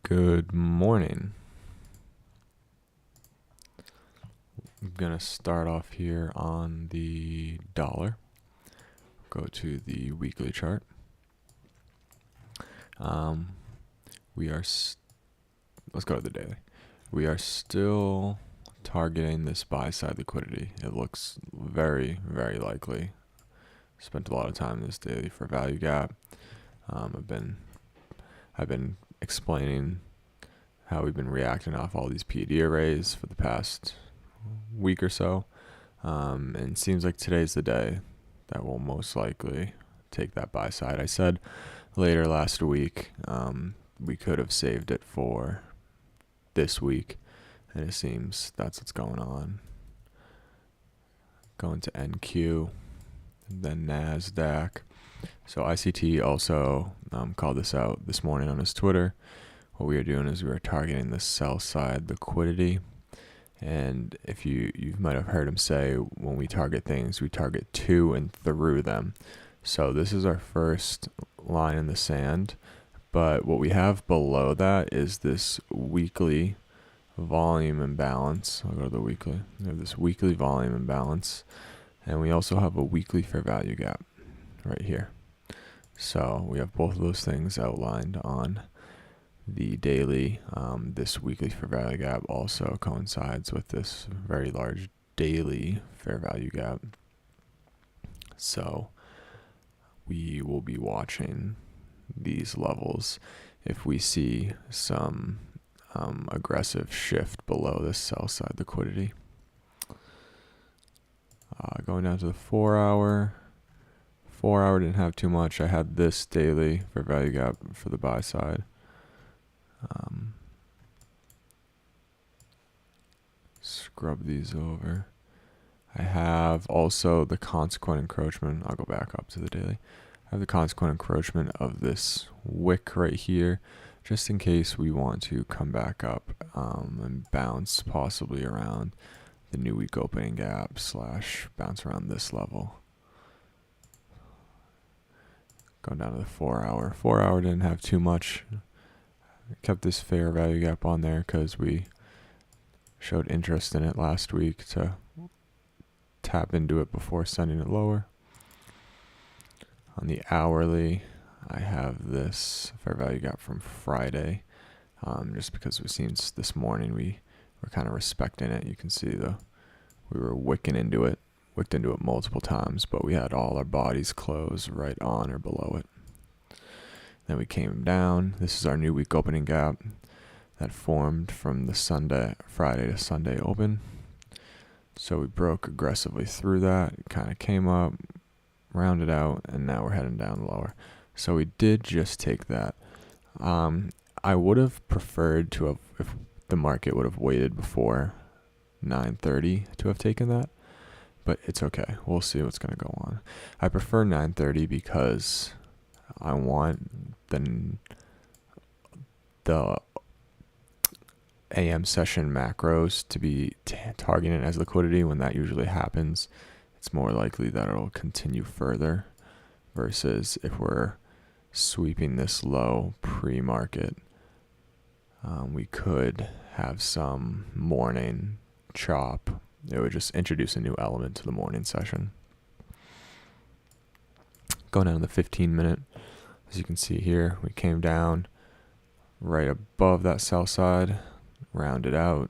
Good morning. I'm going to start off here on the dollar. Go to the weekly chart. Let's go to the daily. We are still targeting this buy side liquidity. It looks very, very likely. Spent a lot of time in this daily for value gap. I've been explaining how we've been reacting off all these PD arrays for the past week or so. And it seems like today's the day that will most likely take that buy side. I said later last week we could have saved it for this week, and it seems that's what's going on. Going to NQ, then NASDAQ. So ICT also called this out this morning on his Twitter. What we are doing is we are targeting the sell side liquidity. And if you might have heard him say, when we target things, we target to and through them. So this is our first line in the sand. But what we have below that is this weekly volume imbalance. I'll go to the weekly. We have this weekly volume imbalance. And we also have a weekly fair value gap right here. So we have both of those things outlined on the daily. This weekly fair value gap also coincides with this very large daily fair value gap. So we will be watching these levels. If we see some aggressive shift below this sell side liquidity. Going down to the 4 hour. 4 hour didn't have too much. I had this daily fair value gap for the buy side. Scrub these over. I have also the consequent encroachment. I'll go back up to the daily. I have the consequent encroachment of this wick right here, just in case we want to come back up and bounce possibly around the new week opening gap / bounce around this level. Going down to the 4 hour. 4 hour didn't have too much. Kept this fair value gap on there because we showed interest in it last week to tap into it before sending it lower. On the hourly, I have this fair value gap from Friday, just because it seems this morning we were kind of respecting it. You can see we were wicked into it multiple times, but we had all our bodies close right on or below it. Then we came down. This is our new week opening gap that formed from the Friday to Sunday open. So we broke aggressively through that. It kind of came up, rounded out, and now we're heading down lower. So we did just take that. I would have preferred to have, if the market would have waited before 9:30 to have taken that, but it's okay. We'll see what's going to go on. I prefer 9:30 because I want the AM session macros to be targeted as liquidity. When that usually happens, it's more likely that it'll continue further versus if we're sweeping this low pre-market. We could have some morning chop. It would just introduce a new element to the morning session. Going down to the 15-minute. As you can see here, we came down right above that sell side, rounded out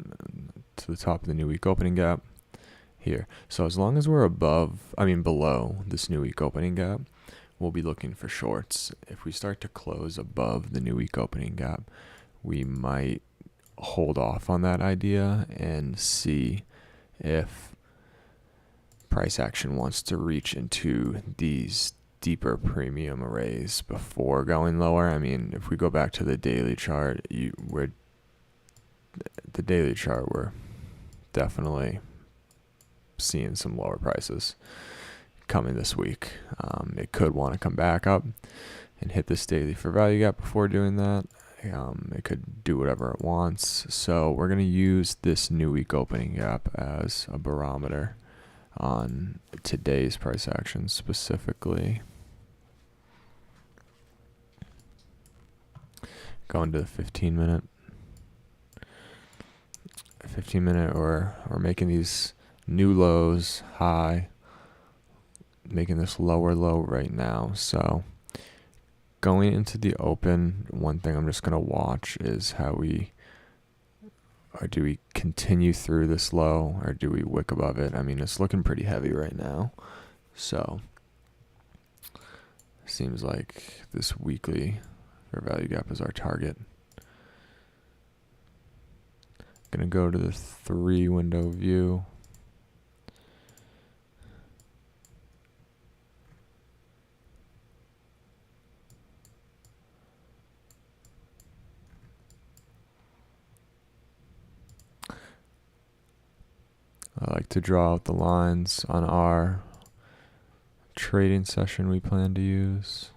to the top of the new week opening gap here. So as long as we're below this new week opening gap, we'll be looking for shorts. If we start to close above the new week opening gap, we might hold off on that idea and see if price action wants to reach into these deeper premium arrays before going lower. I mean, if we go back to the daily chart, we're definitely seeing some lower prices coming this week. It could want to come back up and hit this daily fair value gap before doing that. It could do whatever it wants. So we're going to use this new week opening gap as a barometer on today's price action specifically. going to the 15 minute. 15 minute or making these new lows high, making this lower low right now. So going into the open, one thing I'm just going to watch is how do we continue through this low, or do we wick above it? I mean, it's looking pretty heavy right now. So seems like this weekly fair value gap is our target. Gonna go to the 3 window view. I like to draw out the lines on our trading session we plan to use.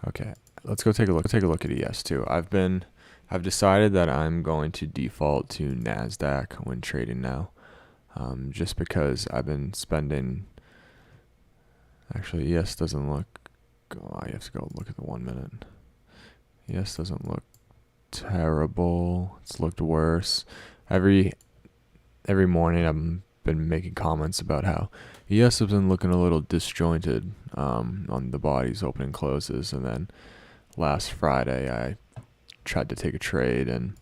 Okay, let's go take a look at ES2. I've decided that I'm going to default to NASDAQ when trading now, just because I've been spending. Actually, ES doesn't look. Oh, you have to go look at the 1 minute. ES doesn't look terrible. It's looked worse. Every morning I've been making comments about how ES has been looking a little disjointed on the bodies open and closes, and then last Friday I tried to take a trade and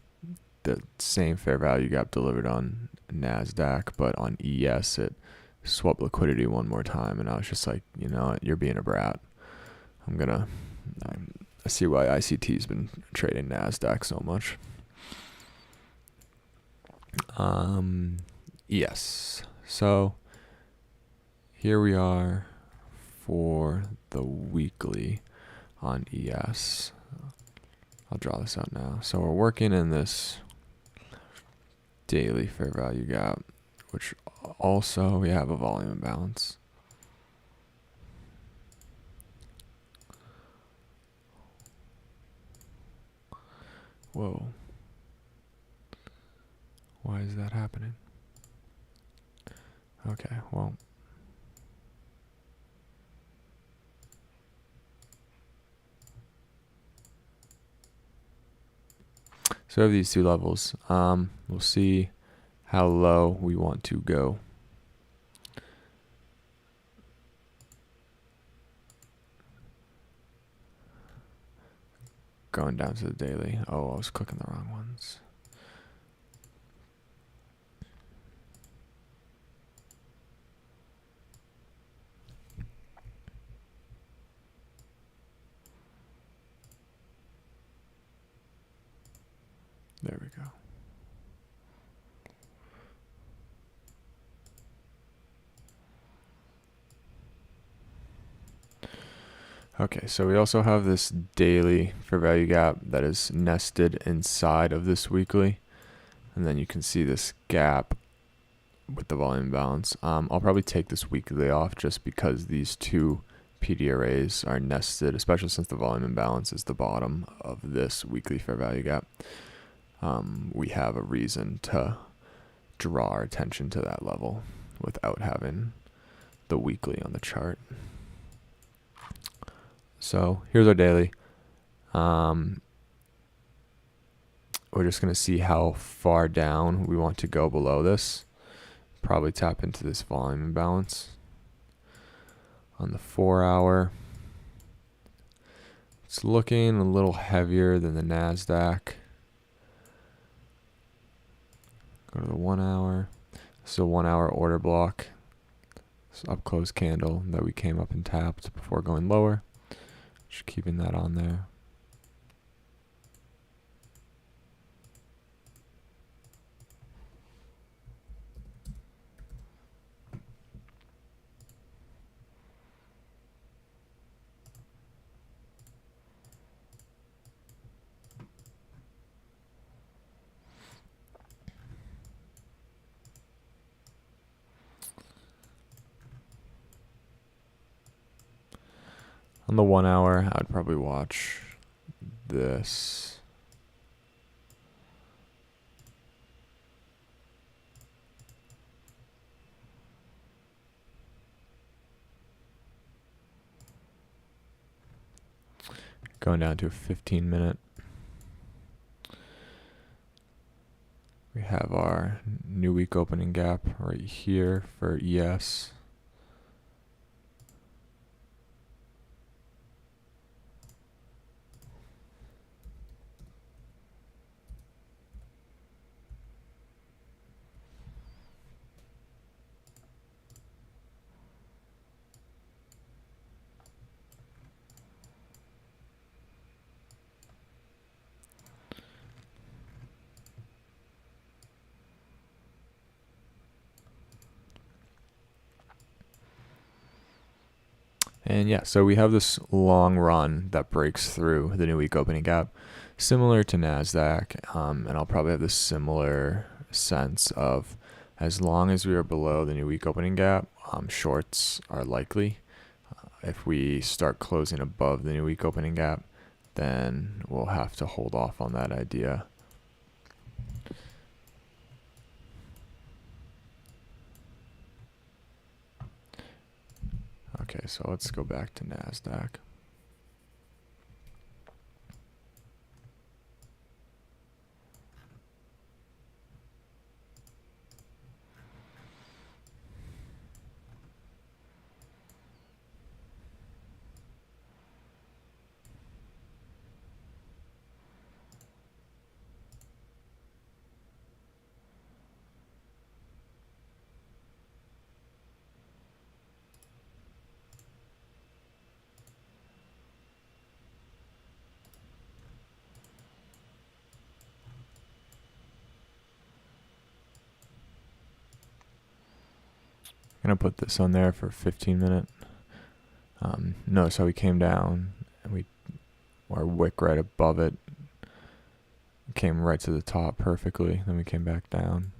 the same fair value gap delivered on NASDAQ, but on ES it swapped liquidity one more time, and I was just like, you know what, you're being a brat. I see why ICT's been trading NASDAQ so much. Yes. So here we are for the weekly on ES. I'll draw this out now. So we're working in this daily fair value gap, which also we have a volume imbalance. Whoa. Why is that happening? Okay, well. So we have these 2 levels. We'll see how low we want to go. Going down to the daily. Oh, I was clicking the wrong ones. There we go. Okay, so we also have this daily fair value gap that is nested inside of this weekly. And then you can see this gap with the volume balance. I'll probably take this weekly off just because these 2 PD arrays are nested, especially since the volume imbalance is the bottom of this weekly fair value gap. We have a reason to draw our attention to that level without having the weekly on the chart. So here's our daily. We're just going to see how far down we want to go below this. Probably tap into this volume imbalance. On the 4 hour, it's looking a little heavier than the NASDAQ. Go to the 1 hour. This is a 1 hour order block. This up close candle that we came up and tapped before going lower. Just keeping that on there. On the 1 hour, I'd probably watch this. Going down to a 15-minute. We have our new week opening gap right here for ES. And yeah, so we have this long run that breaks through the new week opening gap, similar to NASDAQ, and I'll probably have this similar sense of as long as we are below the new week opening gap, shorts are likely. If we start closing above the new week opening gap, then we'll have to hold off on that idea. Okay, so let's go back to NASDAQ. I'm gonna put this on there for 15-minute. Notice how we came down and our wick right above it came right to the top perfectly. Then we came back down.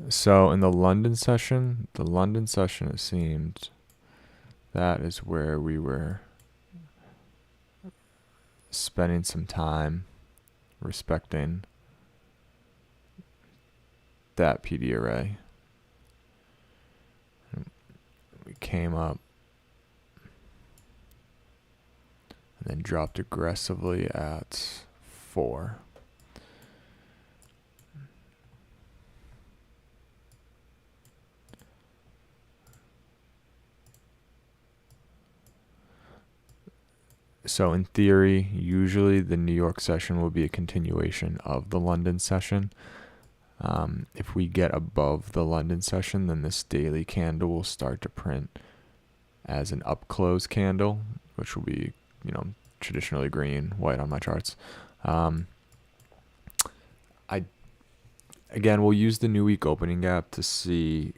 So in the London session, it seemed that is where we were spending some time respecting that PD array. We came up and then dropped aggressively at 4. So in theory, usually the New York session will be a continuation of the London session. If we get above the London session, then this daily candle will start to print as an up close candle, which will be, traditionally green, white on my charts. Again, we'll use the new week opening gap to see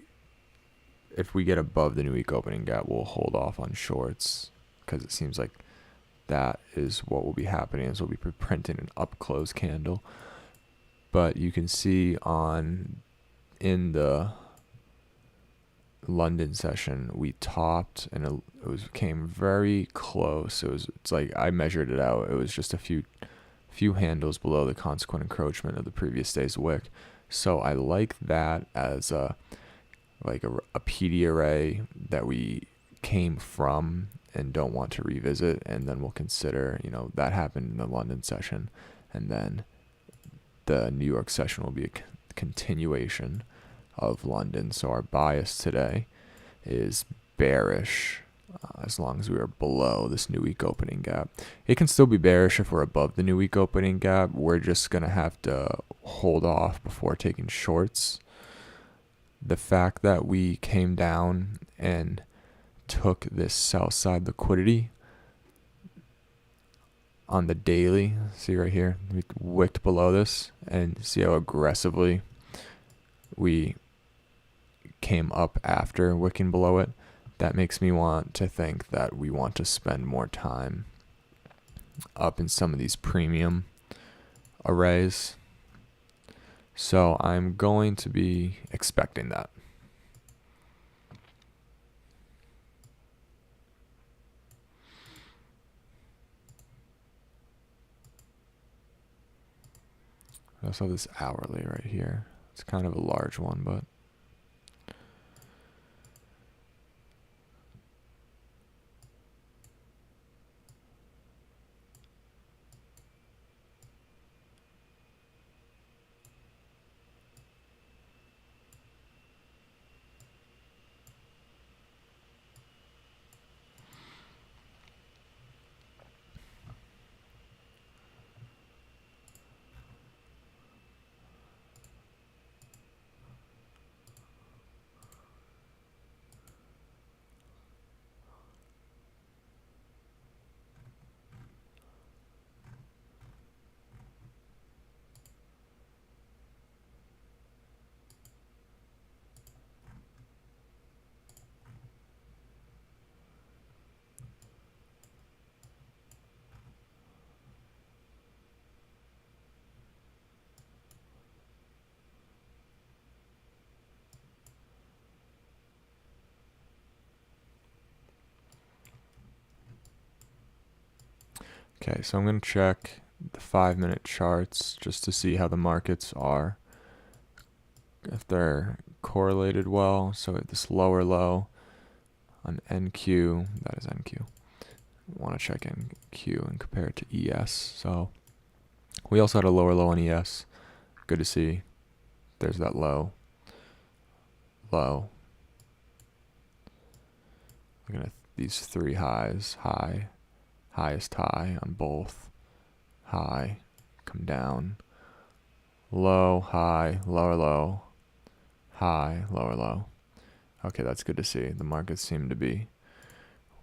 if we get above the new week opening gap. We'll hold off on shorts because it seems like that is what will be happening, is we'll be printing an up close candle. But you can see in the London session, we topped and came very close. It's like I measured it out. It was just a few handles below the consequent encroachment of the previous day's wick. So I like that as a PD array that we came from and don't want to revisit, and then we'll consider, that happened in the London session, and then the New York session will be a continuation of London. So our bias today is bearish as long as we are below this new week opening gap. It can still be bearish if we're above the new week opening gap. We're just going to have to hold off before taking shorts. The fact that we came down and took this sell side liquidity on the daily, see right here, we wicked below this, and see how aggressively we came up after wicking below it. That makes me want to think that we want to spend more time up in some of these premium arrays. So I'm going to be expecting that. I also have this hourly right here. It's kind of a large one, but okay, so I'm going to check the 5-minute charts just to see how the markets are, if they're correlated well. So at this lower low on NQ, that is NQ. We want to check NQ and compare it to ES. So we also had a lower low on ES. Good to see. There's that low. Low. Looking at these three highs. High. Highest high on both. High. Come down. Low. High. Lower low. High. Lower low. Okay, that's good to see. The markets seem to be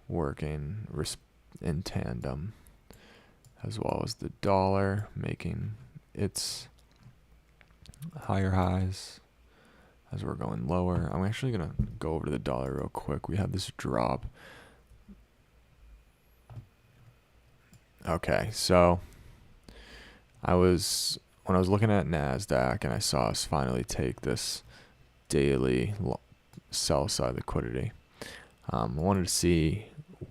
working in tandem, as well as the dollar making its higher highs as we're going lower. I'm actually going to go over to the dollar real quick. We had this drop. Okay, so when I was looking at NASDAQ and I saw us finally take this daily sell side liquidity, I wanted to see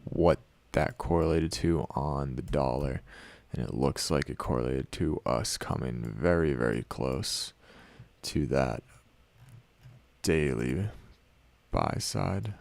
what that correlated to on the dollar, and it looks like it correlated to us coming very, very close to that daily buy side.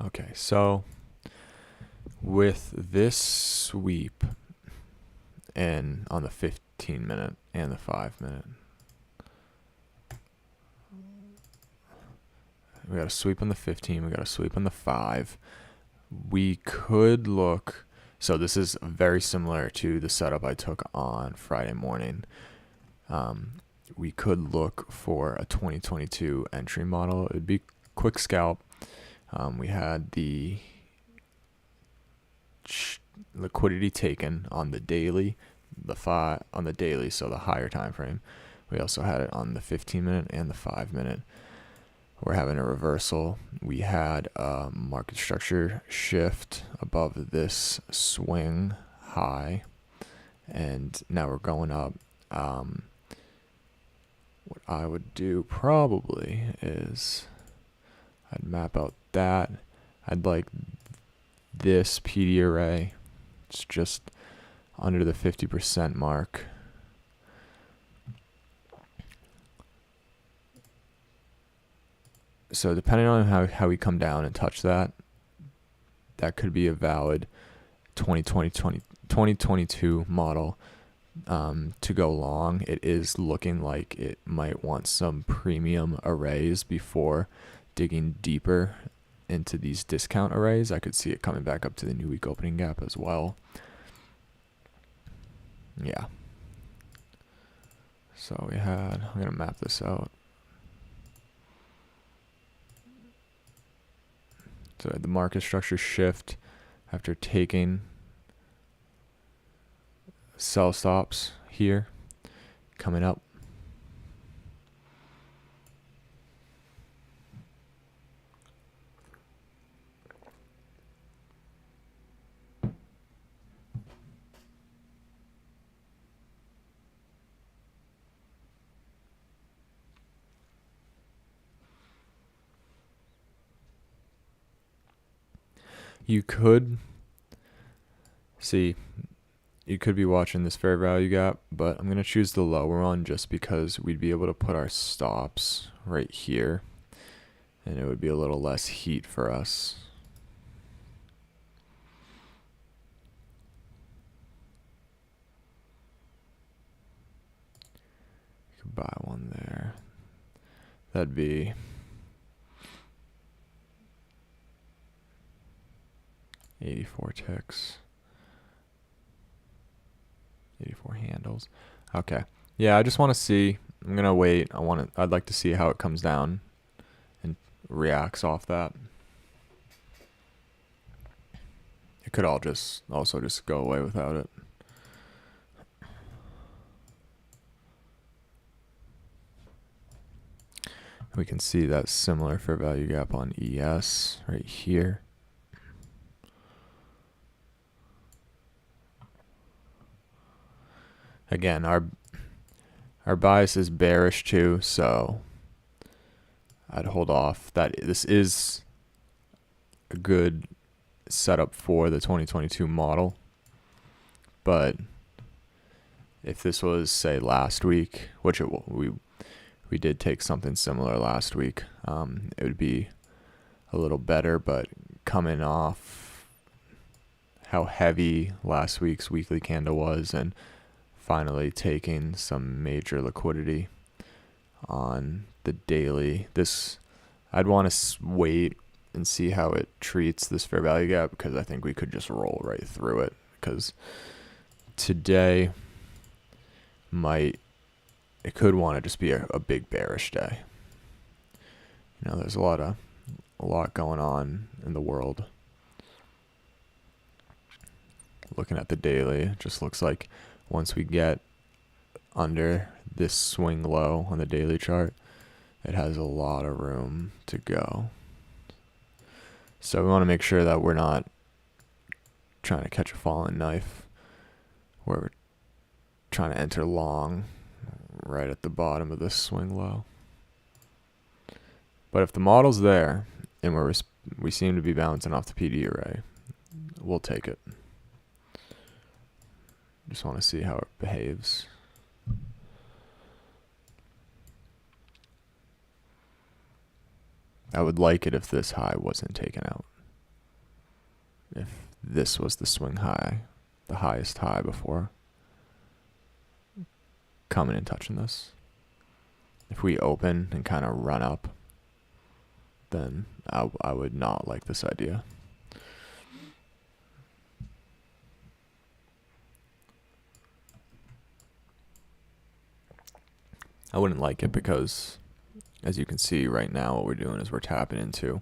Okay, so with this sweep and on the 15-minute and the 5-minute, we got a sweep on the 15, we got a sweep on the 5. We could look, so this is very similar to the setup I took on Friday morning. We could look for a 2022 entry model. It would be quick scalp. We had the liquidity taken on the daily, on the daily, so the higher time frame. We also had it on the 15-minute and the 5-minute. We're having a reversal. We had a market structure shift above this swing high, and now we're going up. What I would do probably is I'd map out that. I'd like this PD array. It's just under the 50% mark. So depending on how we come down and touch that, that could be a valid 2022 model to go long. It is looking like it might want some premium arrays before digging deeper into these discount arrays. I could see it coming back up to the new week opening gap as well. Yeah. So I'm going to map this out. So the market structure shift after taking sell stops here, coming up. You could see, you could be watching this fair value gap, but I'm going to choose the lower one just because we'd be able to put our stops right here and it would be a little less heat for us. You could buy one there. That'd be 84 ticks. 84 handles. Okay. Yeah, I just want to see. I'm going to wait. I'd like to see how it comes down and reacts off that. It could all also just go away without it. We can see that similar fair value gap on ES right here. Again, our bias is bearish too, so I'd hold off. This is a good setup for the 2022 model, but if this was, say, last week, which we did take something similar last week, it would be a little better, but coming off how heavy last week's weekly candle was and finally taking some major liquidity on the daily, I'd want to wait and see how it treats this fair value gap, because I think we could just roll right through it, because today it could want to just be a big bearish day. You know, there's a lot going on in the world. Looking at the daily, it just looks like once we get under this swing low on the daily chart, it has a lot of room to go. So we want to make sure that we're not trying to catch a falling knife, where we're trying to enter long right at the bottom of this swing low. But if the model's there and we seem to be bouncing off the PD array, we'll take it. Just want to see how it behaves. I would like it if this high wasn't taken out. If this was the swing high, the highest high before coming and touching this. If we open and kind of run up, then I would not like this idea. I wouldn't like it because, as you can see right now, what we're doing is we're tapping into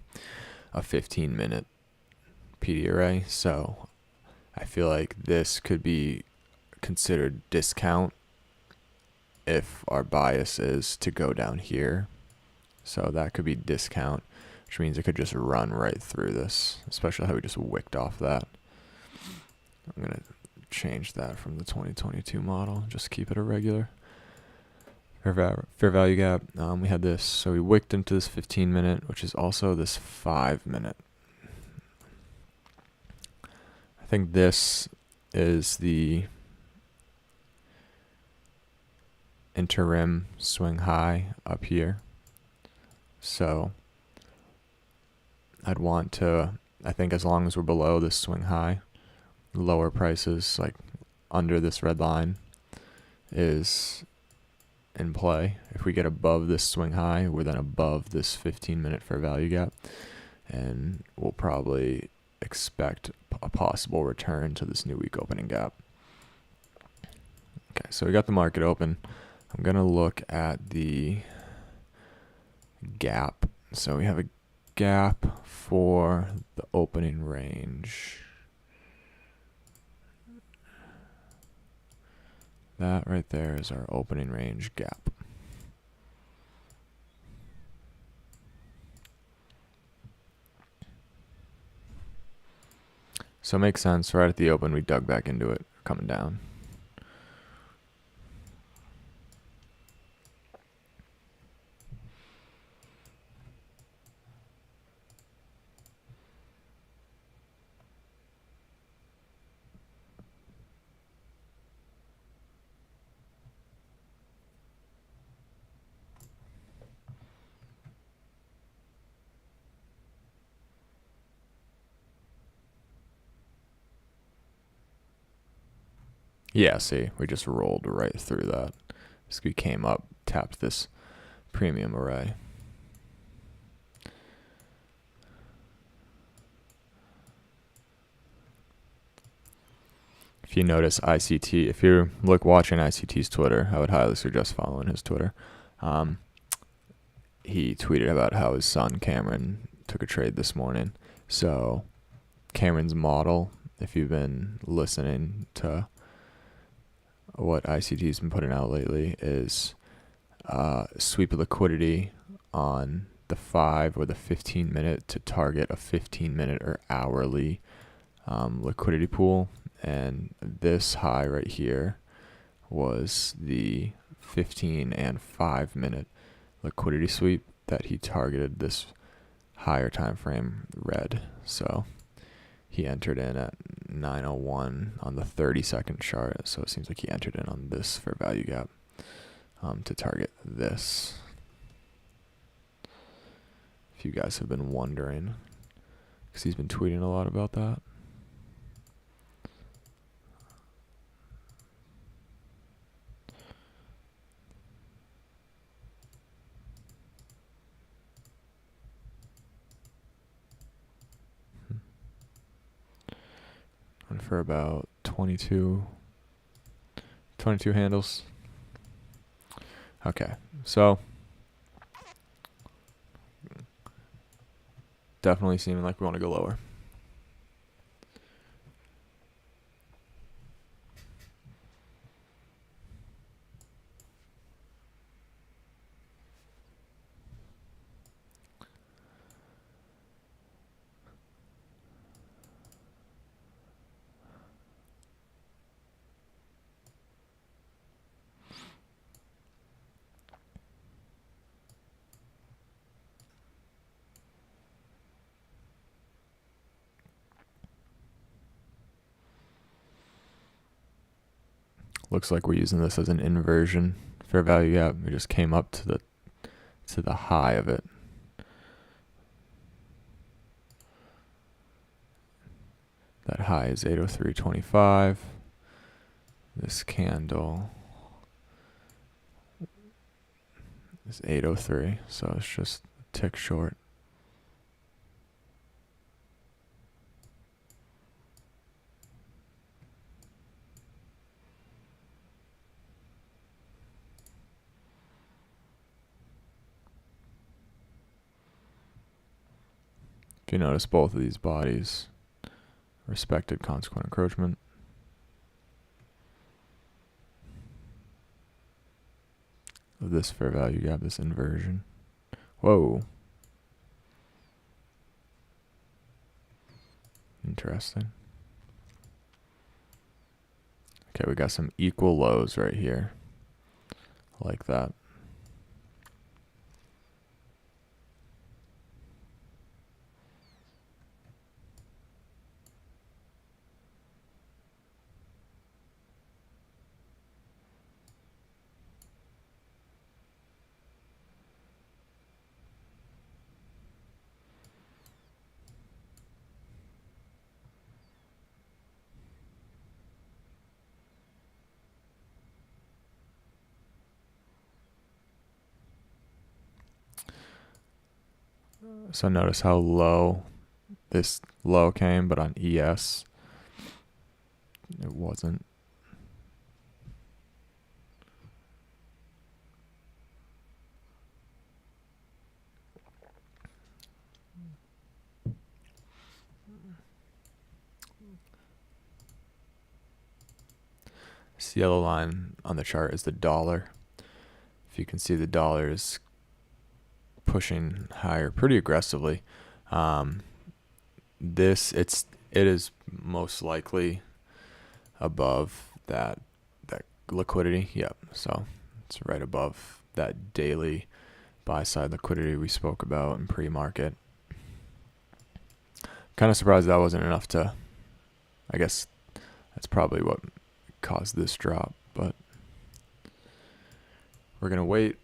a 15-minute PD array. So I feel like this could be considered discount if our bias is to go down here. So that could be discount, which means it could just run right through this, especially how we just wicked off that. I'm going to change that from the 2022 model, just keep it a regular fair value gap. We had this, so we wicked into this 15-minute, which is also this 5-minute. I think this is the interim swing high up here. So I'd want to, I think as long as we're below this swing high, lower prices, like under this red line, is in play. If we get above this swing high, we're then above this 15-minute fair value gap, and we'll probably expect a possible return to this new week opening gap. Okay, so we got the market open. I'm going to look at the gap. So we have a gap for the opening range. That right there is our opening range gap. So it makes sense. Right at the open, we dug back into it, coming down. Yeah, see, we just rolled right through that. So we came up, tapped this premium array. If you notice ICT, if you're watching ICT's Twitter, I would highly suggest following his Twitter. He tweeted about how his son Cameron took a trade this morning. So Cameron's model, if you've been listening to what ICT's been putting out lately, is sweep of liquidity on the 5 or the 15 minute to target a 15 minute or hourly liquidity pool. And this high right here was the 15 and 5 minute liquidity sweep that he targeted this higher time frame red. So he entered in at 9:01 on the 30-second chart. So it seems like he entered in on this fair value gap to target this. If you guys have been wondering, because he's been tweeting a lot about that. And for about 22 handles. Okay, so definitely seeming like we want to go lower. Looks like we're using this as an inversion fair value gap. We just came up to the high of it. That high is 803.25. This candle is 803, so it's just a tick short. If you notice, both of these bodies respected consequent encroachment. Of this fair value gap, this inversion. Whoa. Interesting. Okay, we got some equal lows right here. Like that. So notice how low this low came, but on ES, it wasn't. This yellow line on the chart is the dollar. If you can see, the dollar is pushing higher pretty aggressively. It is most likely above that liquidity. Yep. So it's right above that daily buy side liquidity we spoke about in pre-market. Kind of surprised that wasn't enough to, I guess that's probably what caused this drop, but we're going to wait.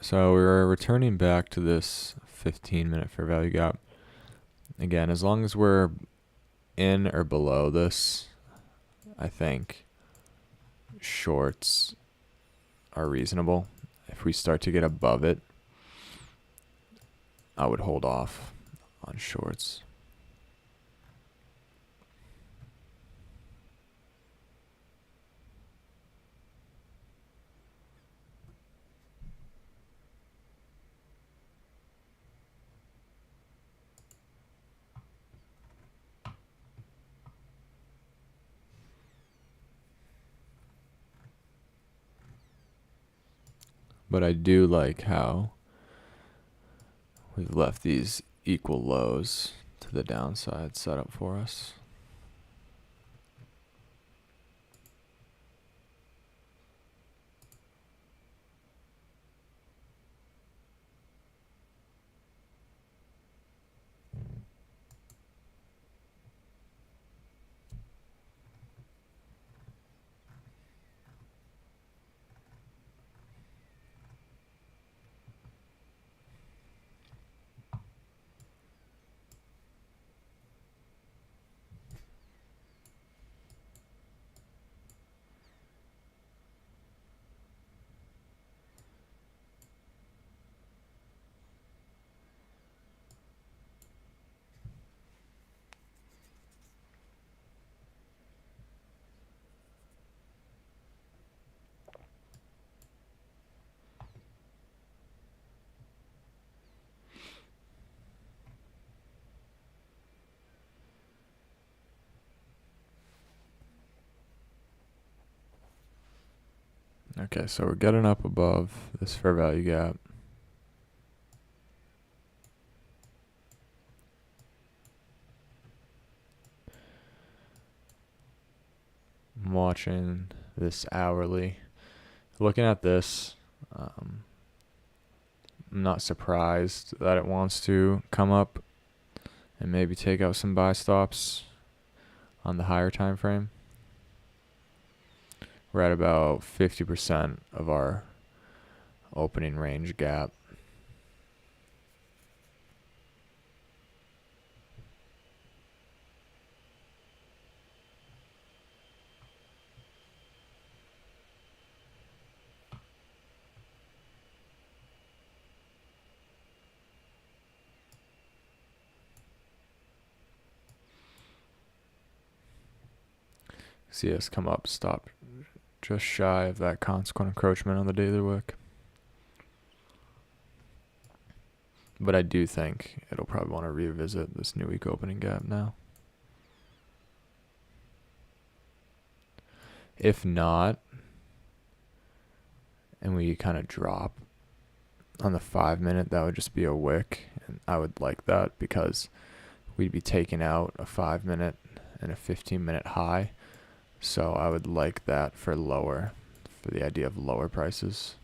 So we're returning back to this 15-minute fair value gap. Again, as long as we're in or below this, I think shorts are reasonable. If we start to get above it, I would hold off on shorts. But I do like how we've left these equal lows to the downside set up for us. Okay, so we're getting up above this fair value gap. I'm watching this hourly. Looking at this, I'm not surprised that it wants to come up and maybe take out some buy stops on the higher time frame. We're at about 50% of our opening range gap. See us come up, stop just shy of that consequent encroachment on the daily wick. But I do think it'll probably want to revisit this new week opening gap now. If not, and we kind of drop on the 5 minute, that would just be a wick, and I would like that because we'd be taking out a 5 minute and a 15-minute high. So I would like that for the idea of lower prices.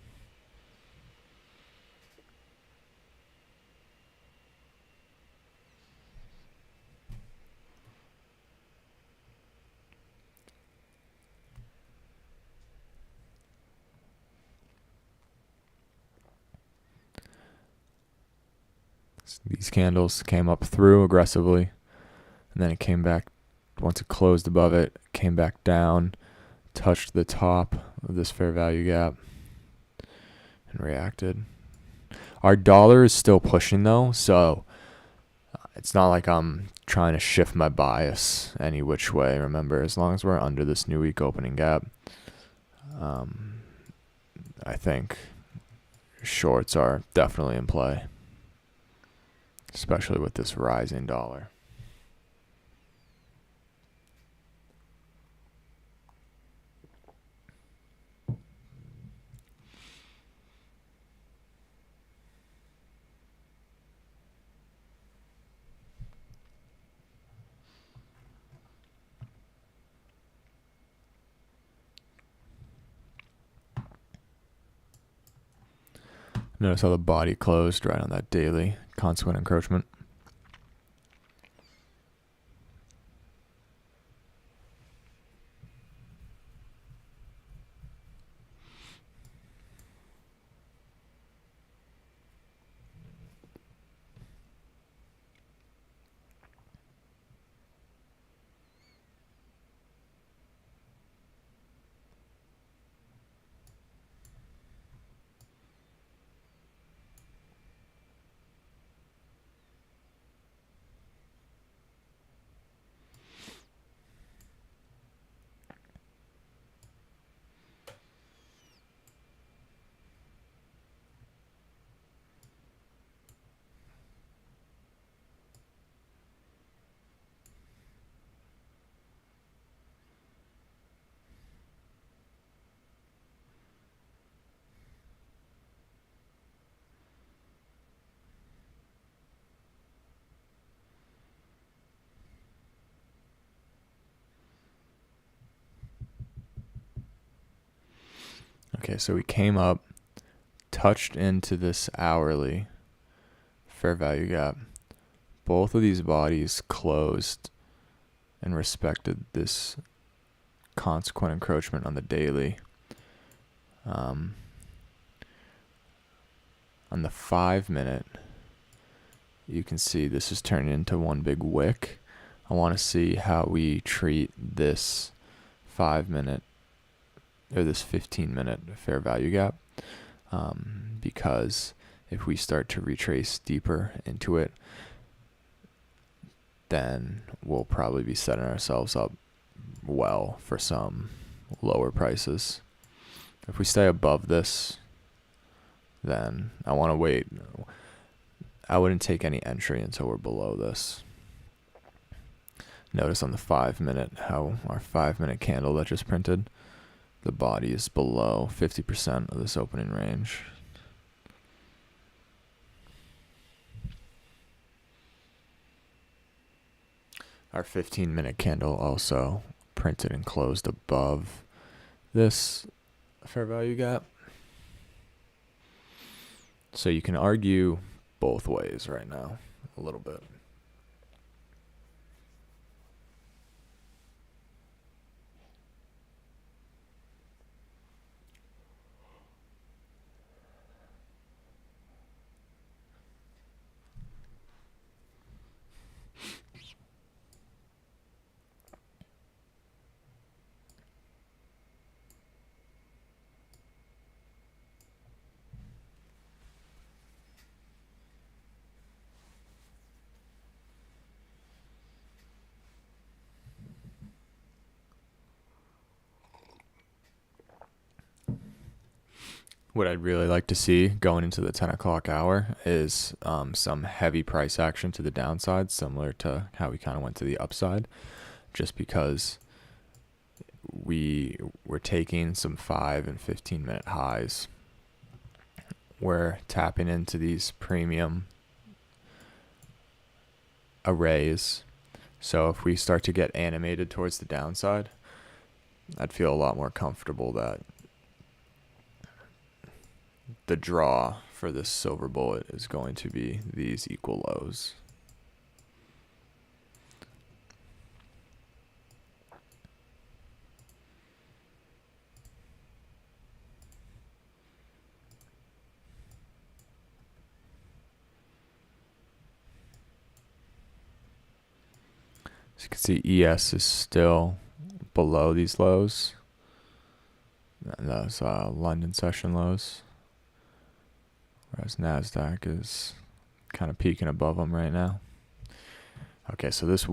These candles came up through aggressively, and then it came back. Once it closed above it, came back down, touched the top of this fair value gap, and reacted. Our dollar is still pushing though, so it's not like I'm trying to shift my bias any which way. Remember, as long as we're under this new week opening gap, I think shorts are definitely in play, especially with this rising dollar. Notice how the body closed right on that daily consequent encroachment. Okay, so we came up, touched into this hourly fair value gap. Both of these bodies closed and respected this consequent encroachment on the daily. On the 5 minute, you can see this is turning into one big wick. I want to see how we treat this 5 minute or this 15-minute fair value gap, because if we start to retrace deeper into it, then we'll probably be setting ourselves up well for some lower prices. If we stay above this, then I want to wait. I wouldn't take any entry until we're below this. Notice on the 5 minute how our 5 minute candle that just printed, the body is below 50% of this opening range. Our 15-minute candle also printed and closed above this fair value gap. So you can argue both ways right now a little bit. What I'd really like to see going into the 10 o'clock hour is some heavy price action to the downside, similar to how we kind of went to the upside, just because we're taking some 5 and 15-minute highs. We're tapping into these premium arrays. So if we start to get animated towards the downside, I'd feel a lot more comfortable that the draw for this silver bullet is going to be these equal lows. As you can see, ES is still below these lows. And those London session lows. Whereas NASDAQ is kind of peeking above them right now. Okay, so this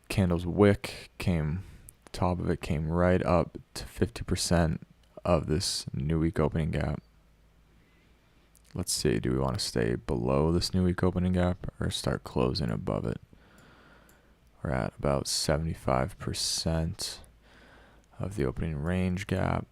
candle's wick came, top of it came right up to 50% of this new week opening gap. Let's see, do we want to stay below this new week opening gap or start closing above it? We're at about 75% of the opening range gap.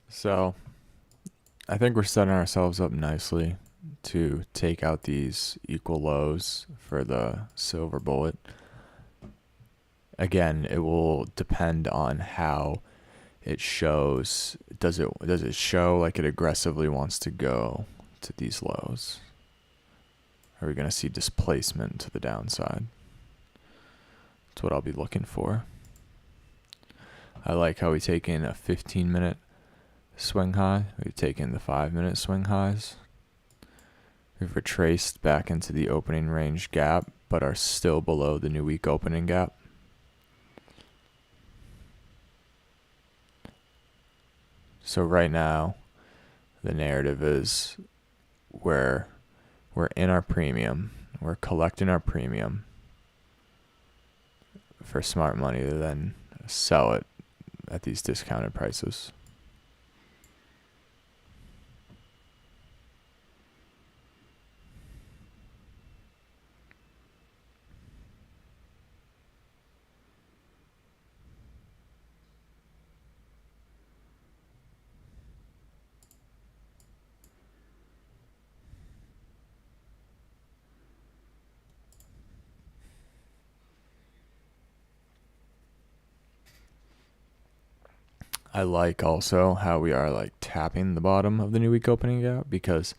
So I think we're setting ourselves up nicely to take out these equal lows for the silver bullet. Again, it will depend on how it shows. Does it show like it aggressively wants to go to these lows? Are we going to see displacement to the downside? That's what I'll be looking for. I like how we take in a 15-minute swing high. We've taken the 5-minute swing highs. We've retraced back into the opening range gap, but are still below the new week opening gap. So right now, the narrative is we're in our premium. We're collecting our premium for smart money to then sell it at these discounted prices. I like also how we are like tapping the bottom of the new week opening gap, because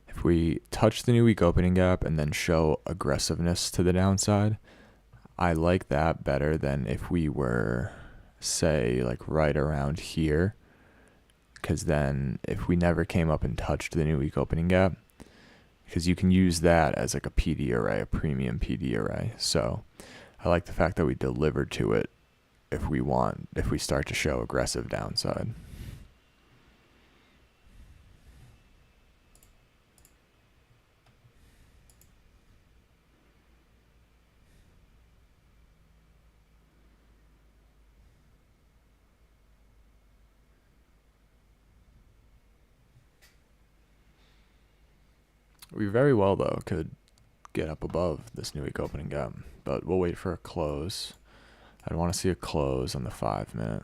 if we touch the new week opening gap and then show aggressiveness to the downside, I like that better than if we were, say, like right around here. Because then if we never came up and touched the new week opening gap, because you can use that as like a PD array, a premium PD array. So I like the fact that we delivered to it if we start to show aggressive downside. We very well, though, could get up above this new week opening gap, but we'll wait for a close. I'd want to see a close on the 5-minute.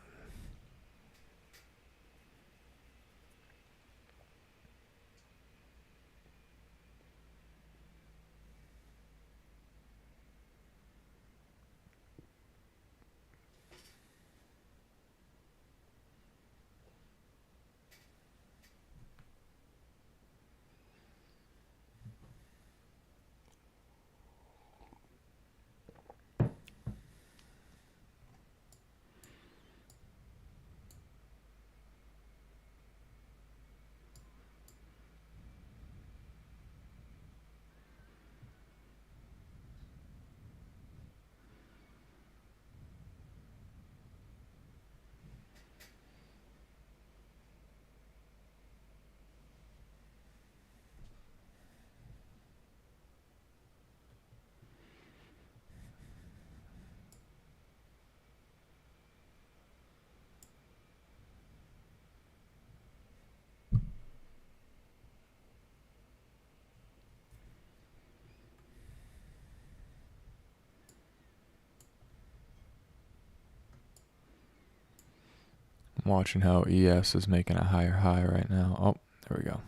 I'm watching how ES is making a higher high right now. Oh, there we go.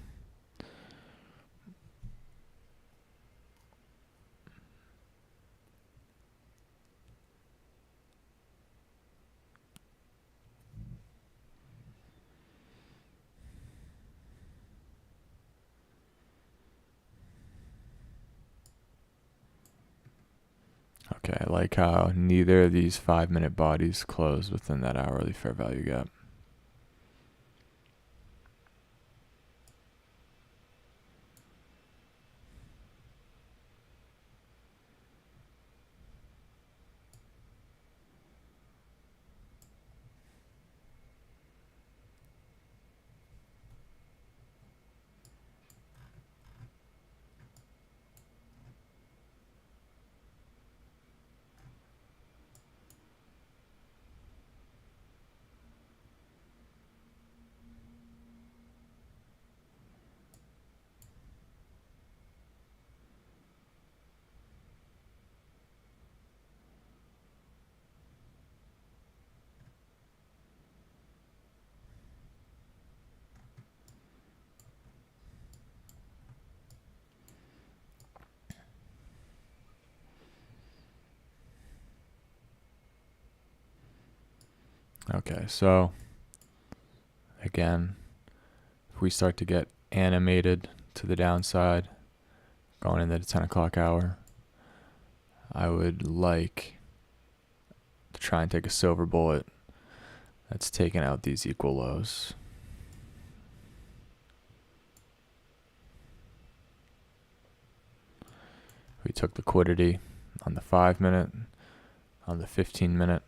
Okay, I like how neither of these 5-minute bodies closed within that hourly fair value gap. Okay, so again, if we start to get animated to the downside going into the 10 o'clock hour, I would like to try and take a silver bullet that's taking out these equal lows. We took liquidity on the 5-minute, on the 15-minute.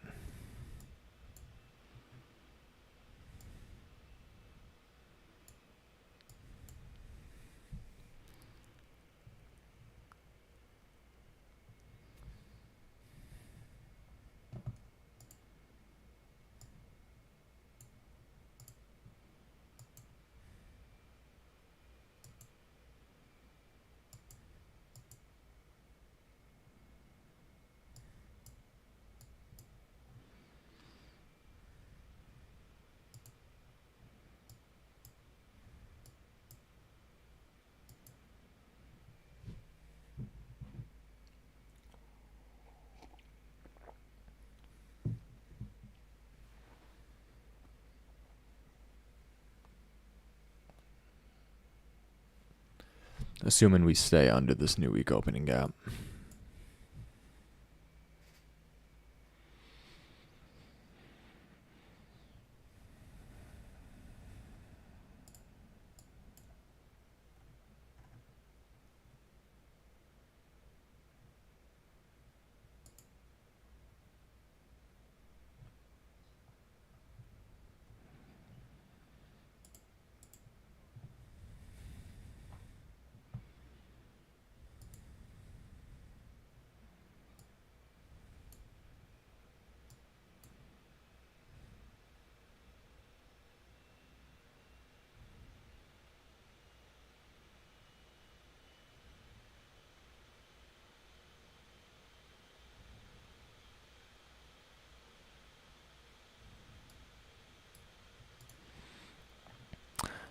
Assuming we stay under this new week opening gap.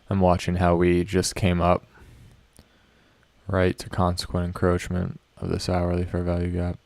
I'm watching how we just came up right to consequent encroachment of this hourly fair value gap.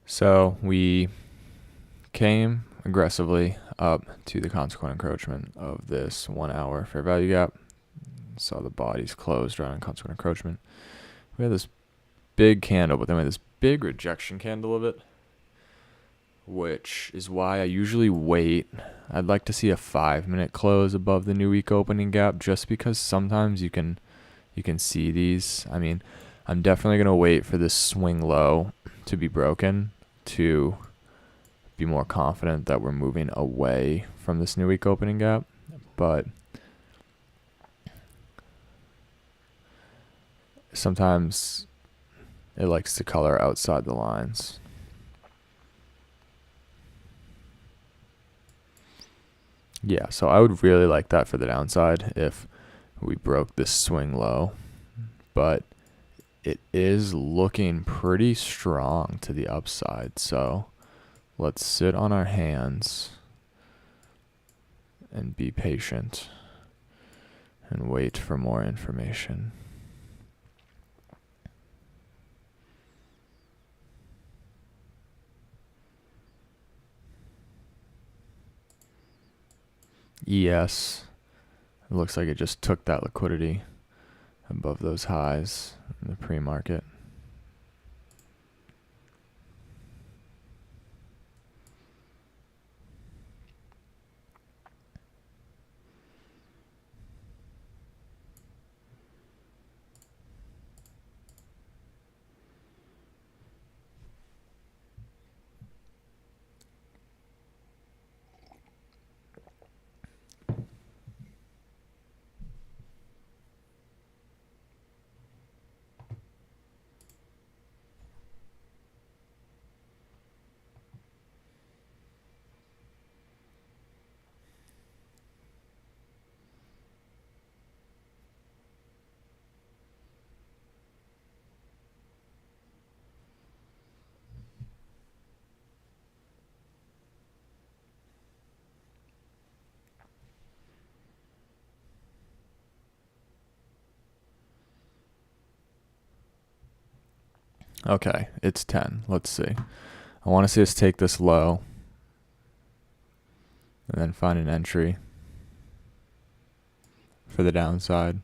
So we came aggressively up to the consequent encroachment of this 1 hour fair value gap. Saw the bodies closed right on consequent encroachment. We had this big candle, but then we had this big rejection candle of it, which is why I usually wait. I'd like to see a 5-minute close above the new week opening gap, just because sometimes you can see these. I mean, I'm definitely going to wait for this swing low to be broken to be more confident that we're moving away from this new week opening gap. But sometimes it likes to color outside the lines. Yeah, so I would really like that for the downside if we broke this swing low. But it is looking pretty strong to the upside. So let's sit on our hands and be patient and wait for more information. ES, it looks like it just took that liquidity above those highs in the pre-market. Okay, it's 10. Let's see. I want to see us take this low and then find an entry for the downside.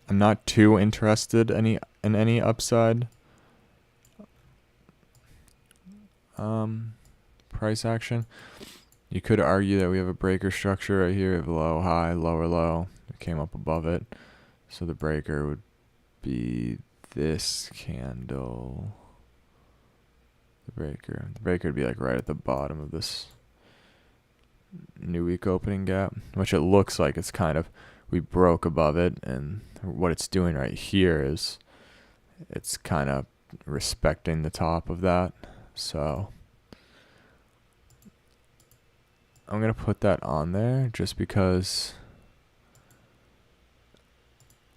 I'm not too interested in any upside price action. You could argue that we have a breaker structure right here of low, high, lower, low. It came up above it. So the breaker would be this candle. The breaker would be like right at the bottom of this new week opening gap, which it looks like it's kind of, we broke above it, and what it's doing right here is it's kind of respecting the top of that. So I'm going to put that on there just because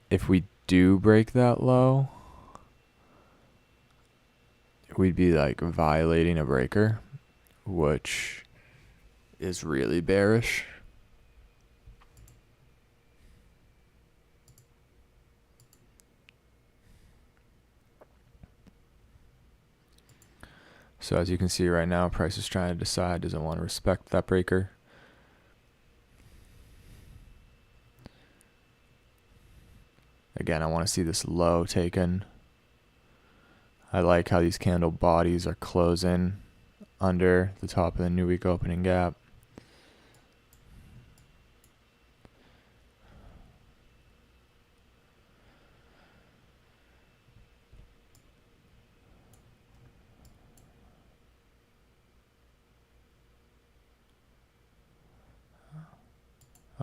if we do break that low, we'd be like violating a breaker, which is really bearish. So as you can see right now, price is trying to decide, does it want to respect that breaker? Again, I want to see this low taken. I like how these candle bodies are closing under the top of the new week opening gap.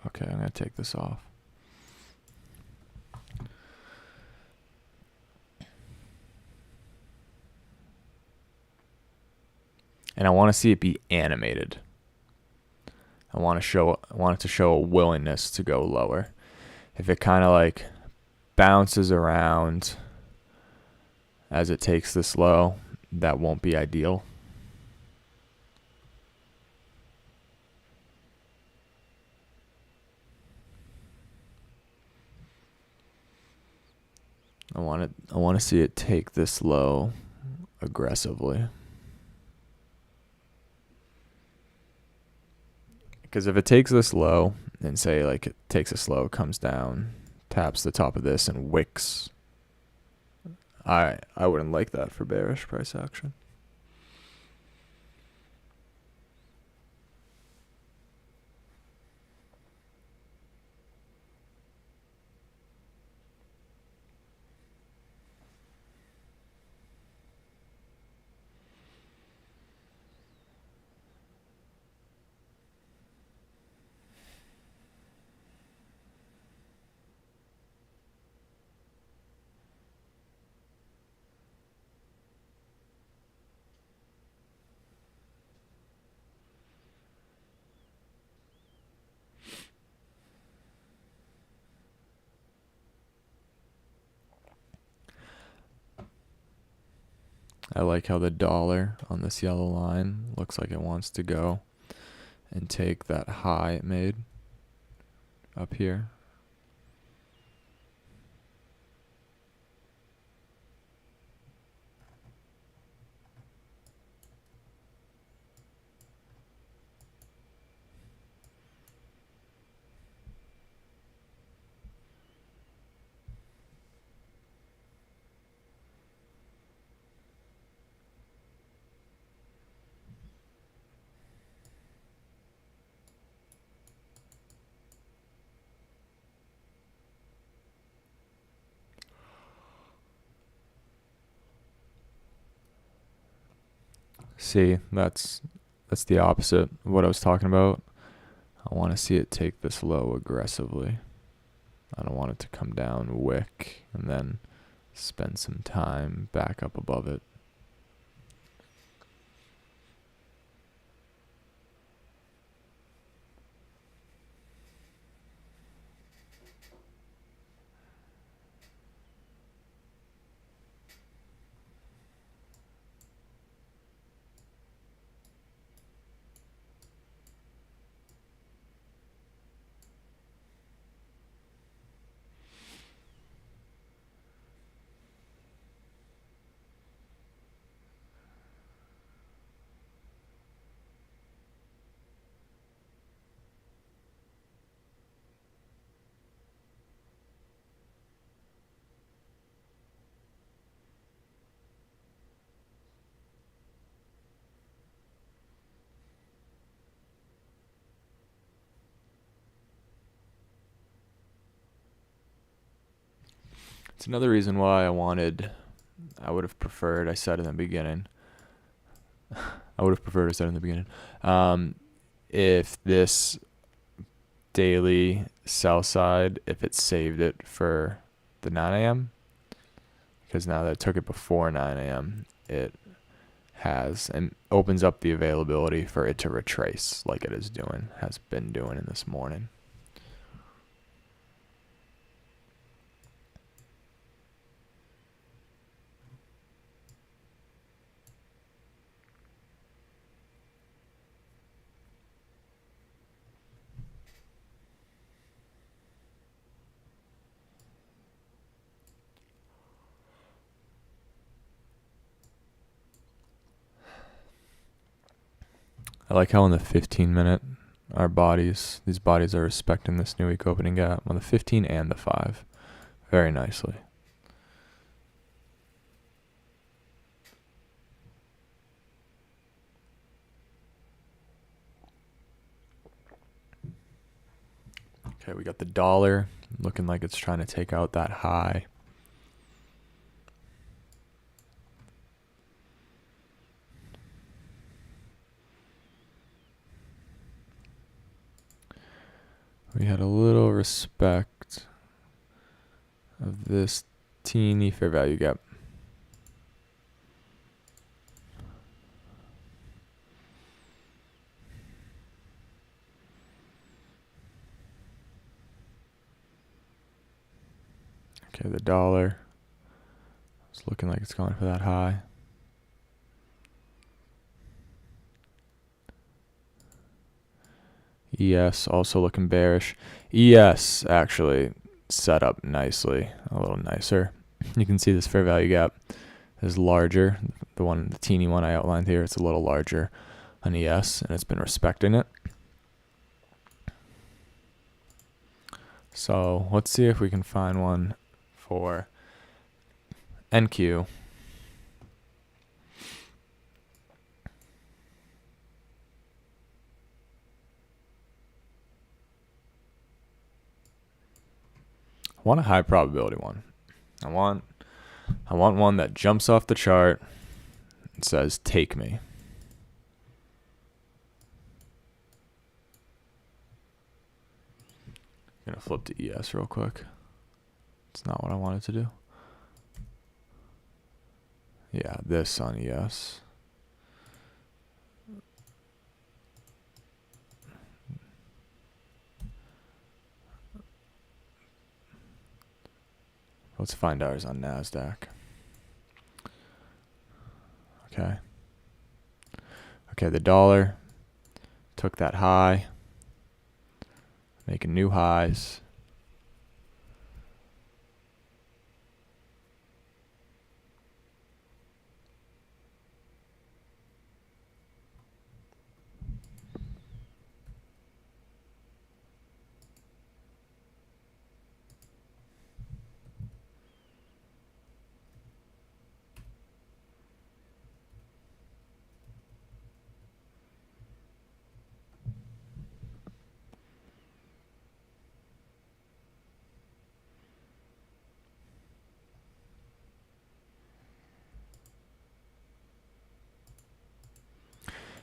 Okay, I'm going to take this off. And I want to see it be animated. I want it to show a willingness to go lower. If it kind of like bounces around as it takes this low, that won't be ideal. I want to see it take this low aggressively. Because if it takes this low and say like it takes this low, comes down, taps the top of this and wicks, I wouldn't like that for bearish price action. I like how the dollar on this yellow line looks like it wants to go and take that high it made up here. See, that's the opposite of what I was talking about. I want to see it take this low aggressively. I don't want it to come down, wick, and then spend some time back up above it. It's another reason why I would have preferred, I said in the beginning, if this daily sell side, if it saved it for the 9 a.m., because now that it took it before 9 a.m., it has and opens up the availability for it to retrace like it has been doing in this morning. I like how on the 15-minute, these bodies are respecting this new week opening gap on the 15 and the 5 very nicely. Okay, we got the dollar looking like it's trying to take out that high. We had a little respect of this teeny fair value gap. Okay, the dollar is looking like it's going for that high. ES also looking bearish. ES actually set up nicely, a little nicer. You can see this fair value gap is larger. The teeny one I outlined here, it's a little larger on ES, and it's been respecting it. So let's see if we can find one for NQ. I want a high probability one. I want one that jumps off the chart and says, take me. I'm gonna flip to ES real quick. It's not what I wanted to do. Yeah, this on ES. Let's find ours on NASDAQ. Okay. Okay, the dollar took that high, making new highs.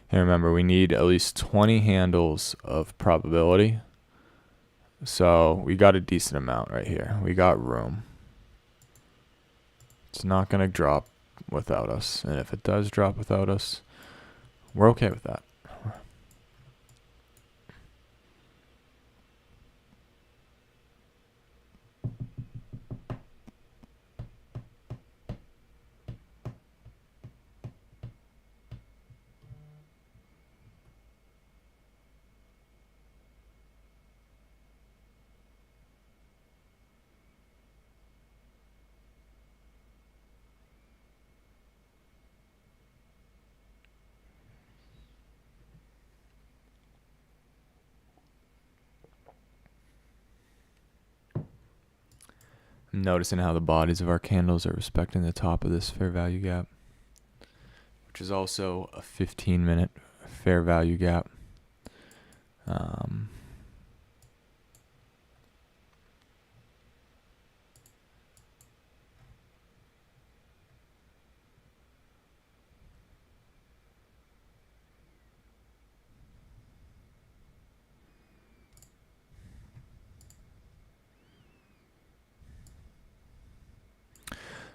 And remember, we need at least 20 handles of probability. So we got a decent amount right here. We got room. It's not going to drop without us. And if it does drop without us, we're okay with that. I'm noticing how the bodies of our candles are respecting the top of this fair value gap, which is also a 15-minute fair value gap.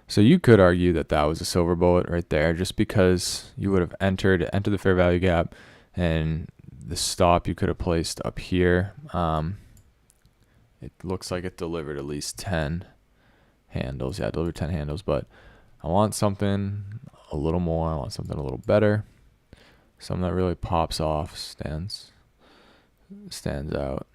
So you could argue that that was a silver bullet right there, just because you would have entered the fair value gap, and the stop you could have placed up here. It looks like it delivered at least 10 handles. Yeah, it delivered 10 handles, but I want something a little more. I want something a little better. Something that really pops off, stands out.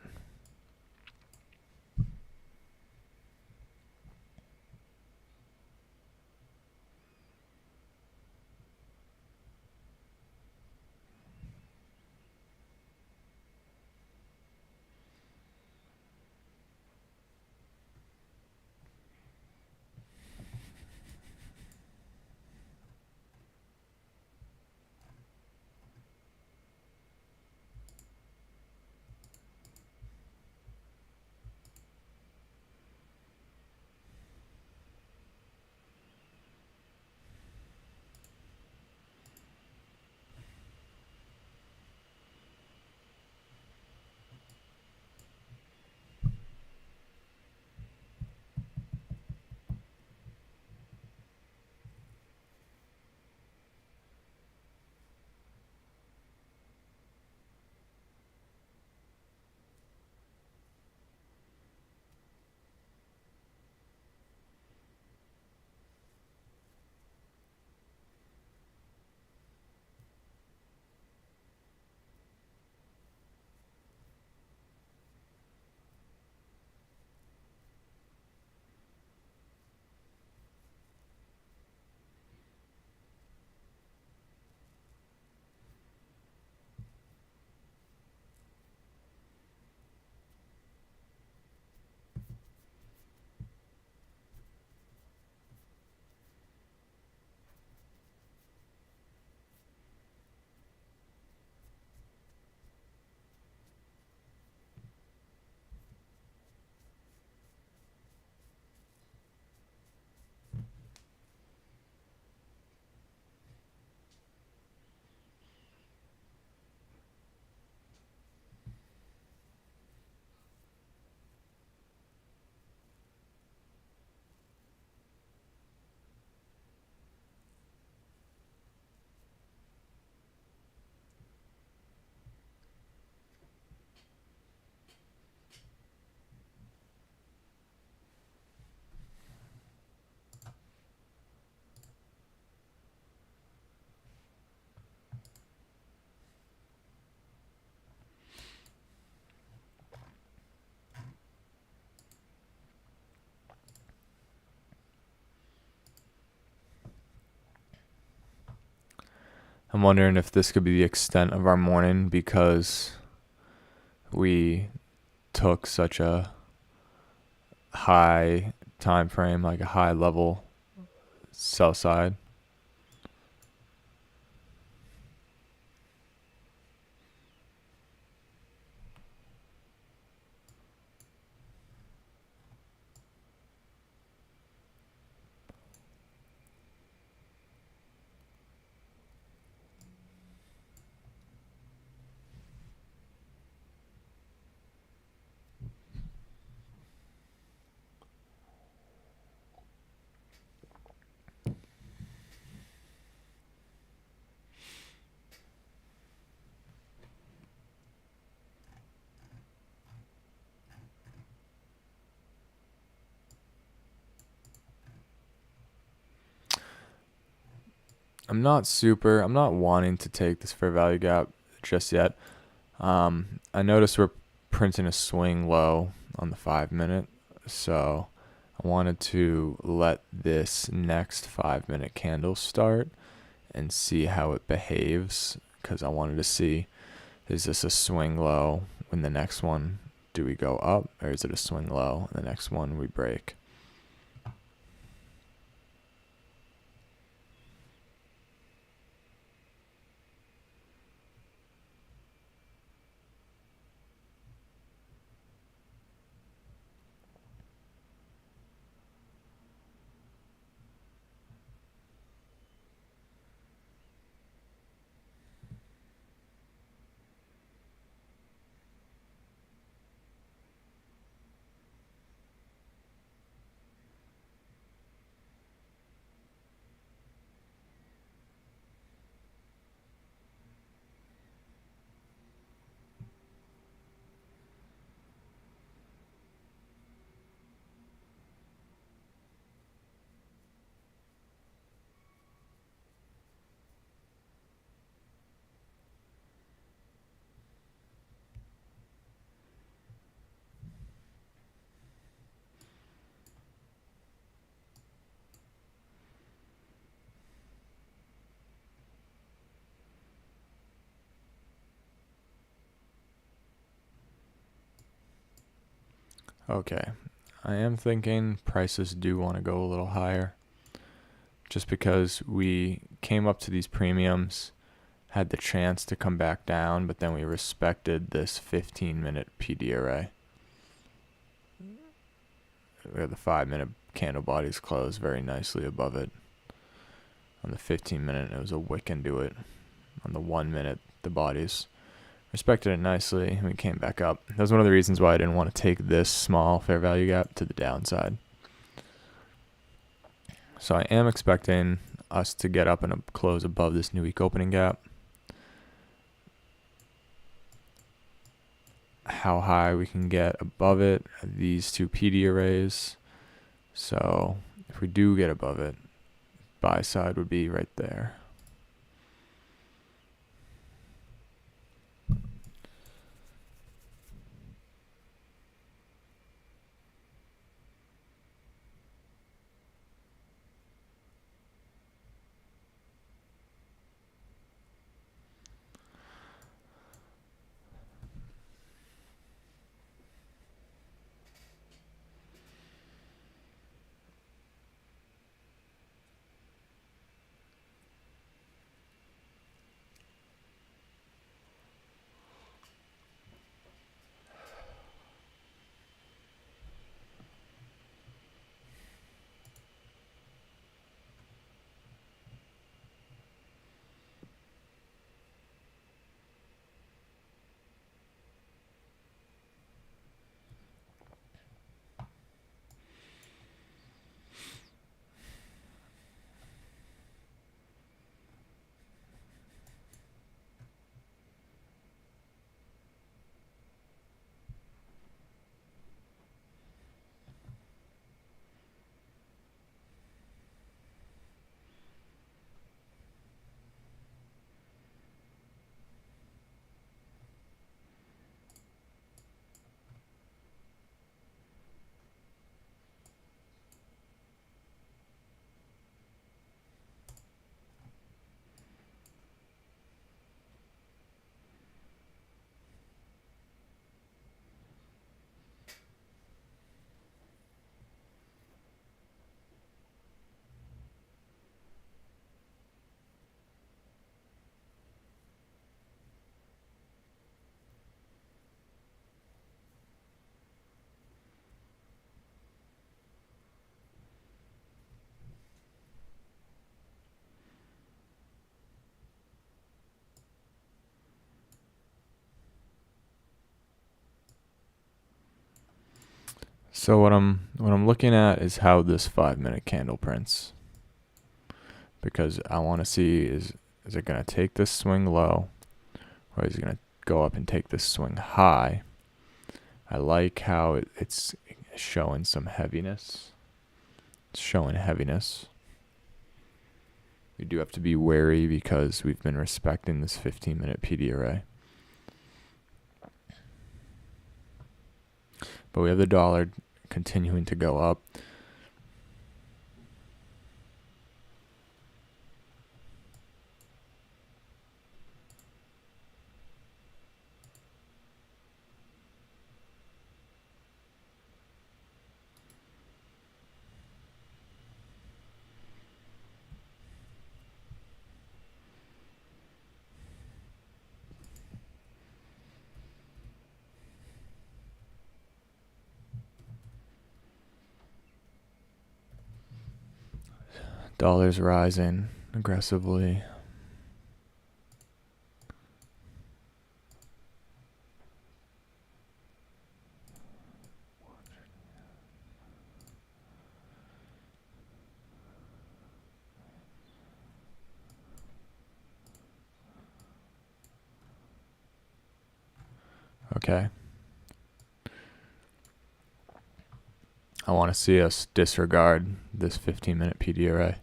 I'm wondering if this could be the extent of our morning because we took such a high time frame, like a high level sell side. I'm not wanting to take this fair value gap just yet. I noticed we're printing a swing low on the 5-minute, so I wanted to let this next 5-minute candle start and see how it behaves, because I wanted to see, is this a swing low? When the next one, do we go up, or is it a swing low and the next one we break? Okay, I am thinking prices do want to go a little higher, just because we came up to these premiums, had the chance to come back down, but then we respected this 15-minute PD array where the 5-minute candle bodies closed very nicely above it. On the 15-minute, it was a wick into it. On the 1-minute, the bodies respected it nicely, and we came back up. That was one of the reasons why I didn't want to take this small fair value gap to the downside. So I am expecting us to get up and close above this new week opening gap. How high we can get above it, these two PD arrays. So if we do get above it, buy side would be right there. So what I'm looking at is how this 5-minute candle prints, because I want to see is it going to take this swing low, or is it going to go up and take this swing high? I like how it's showing some heaviness. It's showing heaviness. We do have to be wary because we've been respecting this 15-minute PD array. But we have the dollar continuing to go up. Dollar's rising aggressively. Okay. I want to see us disregard this 15-minute PD array.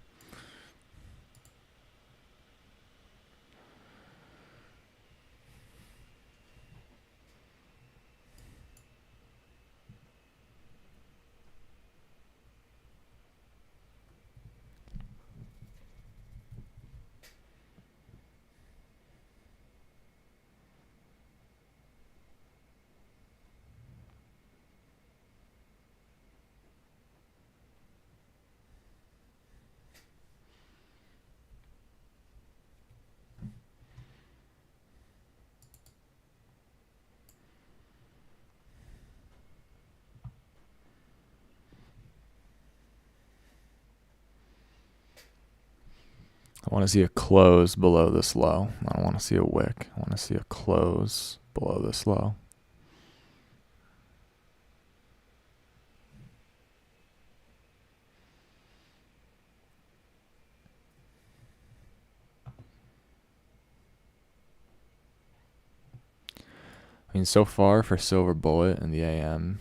I want to see a close below this low. I don't want to see a wick. I want to see a close below this low. I mean, so far for Silver Bullet in the AM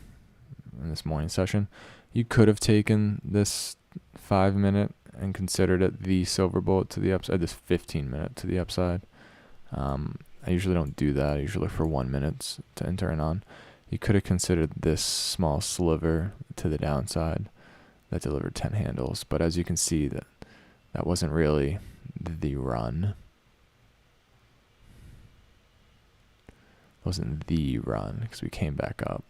in this morning session, you could have taken this 5-minute and considered it the Silver Bullet to the upside, this 15-minute to the upside. I usually don't do that. I usually look for 1 minute to enter in on. You could have considered this small sliver to the downside that delivered 10 handles, but as you can see, that wasn't really the run. Wasn't the run because we came back up.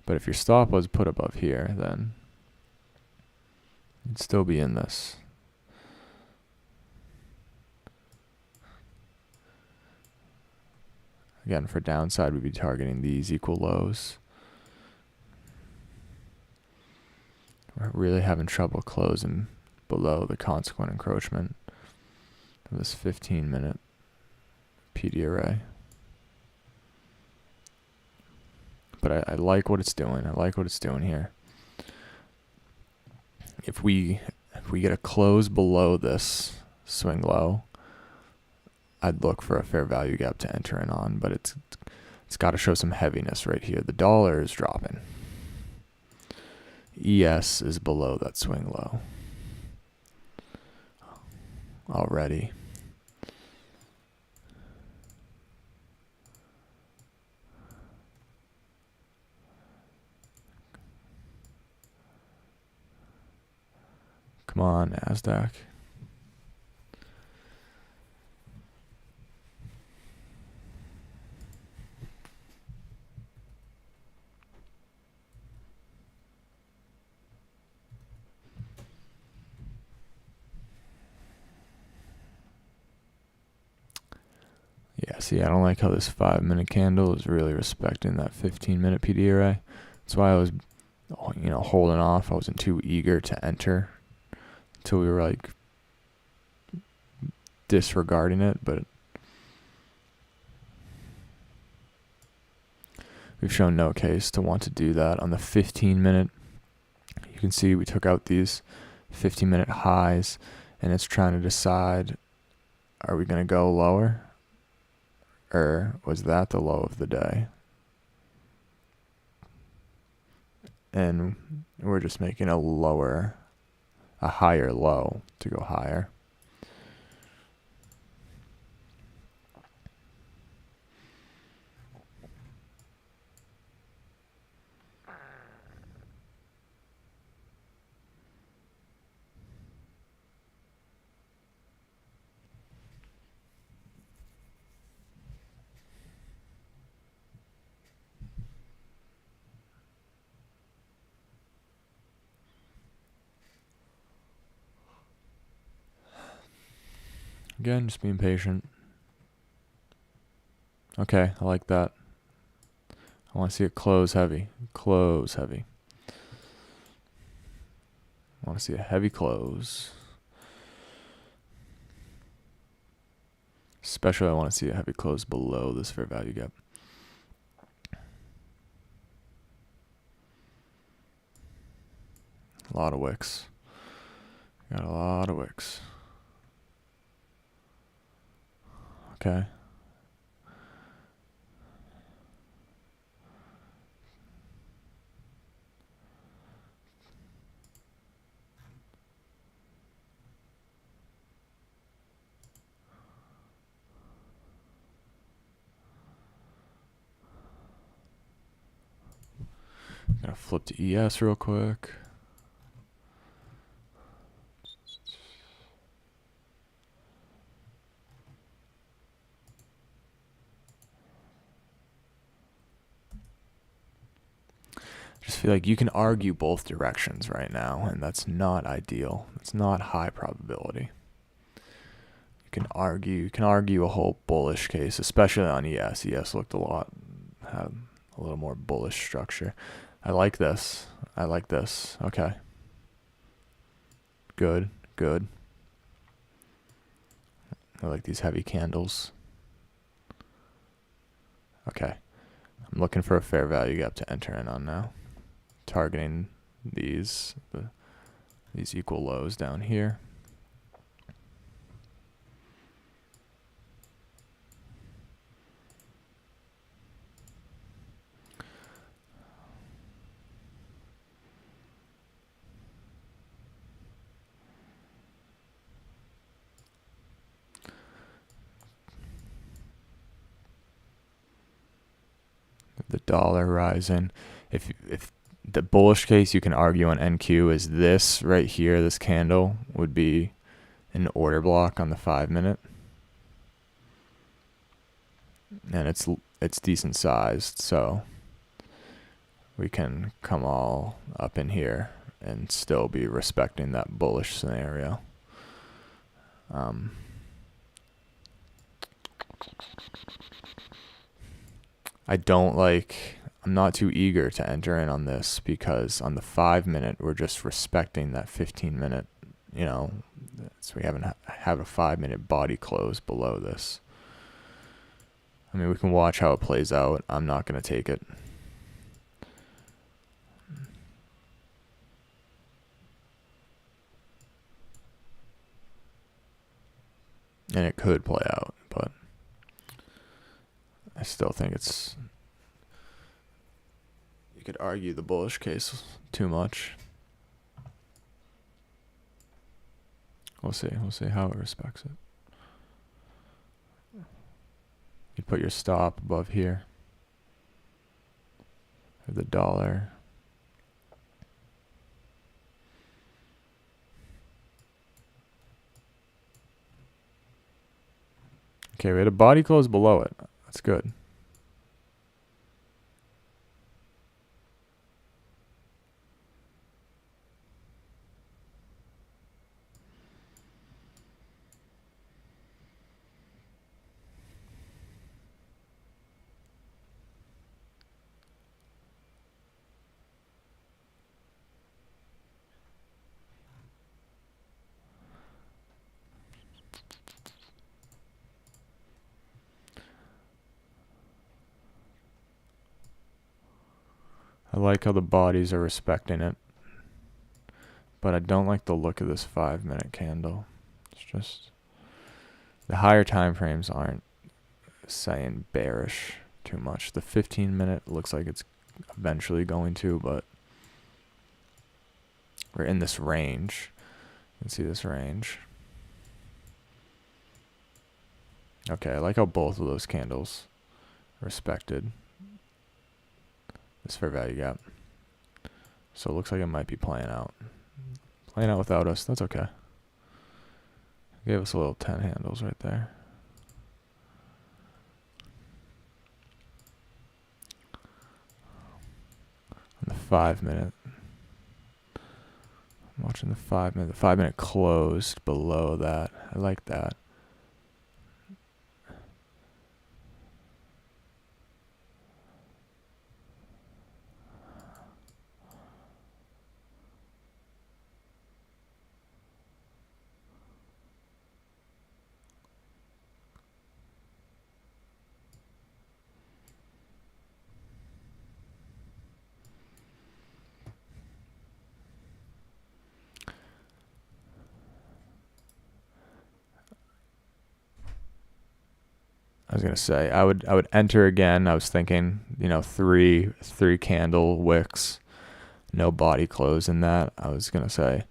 But if your stop was put above here, then you'd still be in this. Again, for downside, we'd be targeting these equal lows. We're really having trouble closing below the consequent encroachment of this 15-minute PD array. But I like what it's doing. I like what it's doing here. If we get a close below this swing low, I'd look for a fair value gap to enter in on, but it's got to show some heaviness right here. The dollar is dropping. ES is below that swing low already. Come on, NASDAQ. Yeah, see, I don't like how this 5-minute candle is really respecting that 15-minute PD array. That's why I was, holding off. I wasn't too eager to enter until we were like disregarding it, but we've shown no case to want to do that. On the 15-minute, you can see we took out these 15-minute highs, and it's trying to decide, are we going to go lower, or was that the low of the day? And we're just making a higher low to go higher. Again, just being patient. Okay, I like that. I want to see it close heavy. Close heavy. I want to see a heavy close. Especially I want to see a heavy close below this fair value gap. A lot of wicks. Got a lot of wicks. Okay. Gonna flip to ES real quick. Just feel like you can argue both directions right now, and that's not ideal. It's not high probability. You can argue a whole bullish case, especially on ES. ES looked had a little more bullish structure. I like this. I like this. Okay. Good. Good. I like these heavy candles. Okay. I'm looking for a fair value gap to enter in on now. Targeting these equal lows down here. The dollar rising. If the bullish case you can argue on NQ is this right here, this candle would be an order block on the 5-minute. And it's decent sized, so we can come all up in here and still be respecting that bullish scenario. I'm not too eager to enter in on this because on the 5-minute, we're just respecting that 15-minute, so we haven't have a 5-minute body close below this. I mean, we can watch how it plays out. I'm not going to take it. And it could play out, but I still think you could argue the bullish case too much. We'll see how it respects it. You put your stop above here. Or the dollar. Okay, we had a body close below it. That's good. I like how the bodies are respecting it, but I don't like the look of this 5-minute candle. It's just the higher time frames aren't saying bearish too much. The 15-minute looks like it's eventually going to, but we're in this range. You can see this range. Okay, I like how both of those candles respected this fair value gap. So it looks like it might be playing out. Playing out without us, that's okay. Gave us a little 10 handles right there. On the 5-minute. I'm watching the 5-minute. The 5-minute closed below that. I like that. I was gonna say I would enter again. I was thinking, you know, three candle wicks, no body close in that. I was gonna say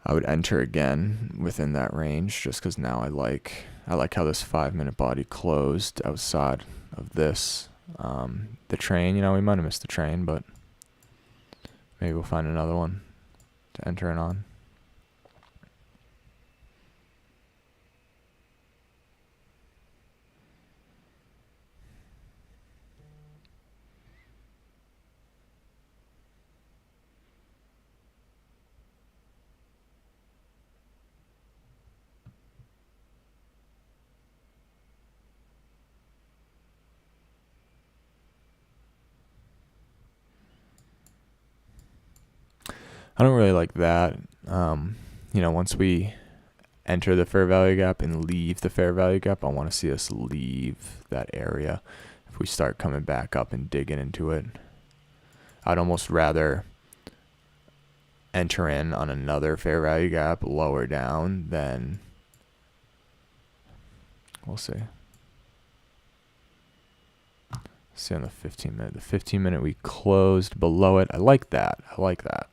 I would enter again within that range, just because now I like how this 5-minute body closed outside of this. The train, you know, we might have missed the train, but maybe we'll find another one to enter in on. I don't really like that. You know, once we enter the fair value gap and leave the fair value gap, I want to see us leave that area. If we start coming back up and digging into it, I'd almost rather enter in on another fair value gap lower down than, we'll see. See on the 15-minute. The 15-minute we closed below it. I like that. I like that.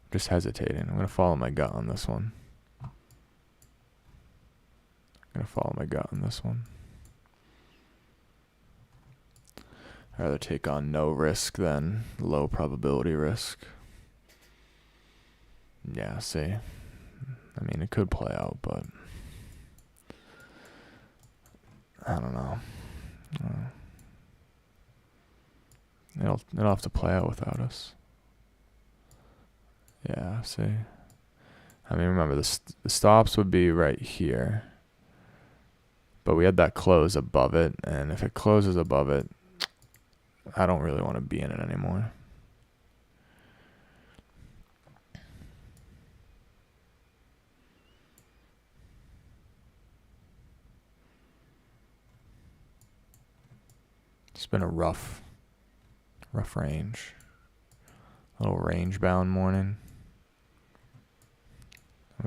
Just hesitating. I'm going to follow my gut on this one. I'd rather take on no risk than low probability risk. Yeah, see. I mean, it could play out, but I don't know. It'll have to play out without us. Yeah, see. I mean, remember, the stops would be right here. But we had that close above it, and if it closes above it, I don't really want to be in it anymore. It's been a rough range. A little range bound morning.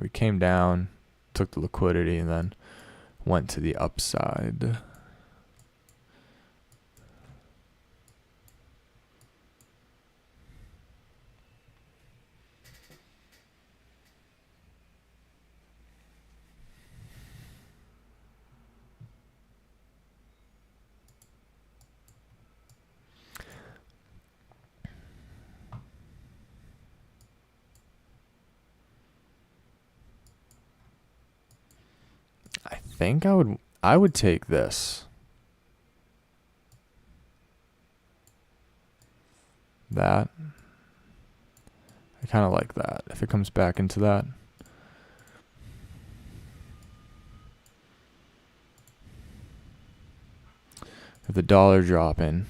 We came down, took the liquidity, and then went to the upside. I think I would take this. That. I kind of like that. If it comes back into that. If the dollar dropping.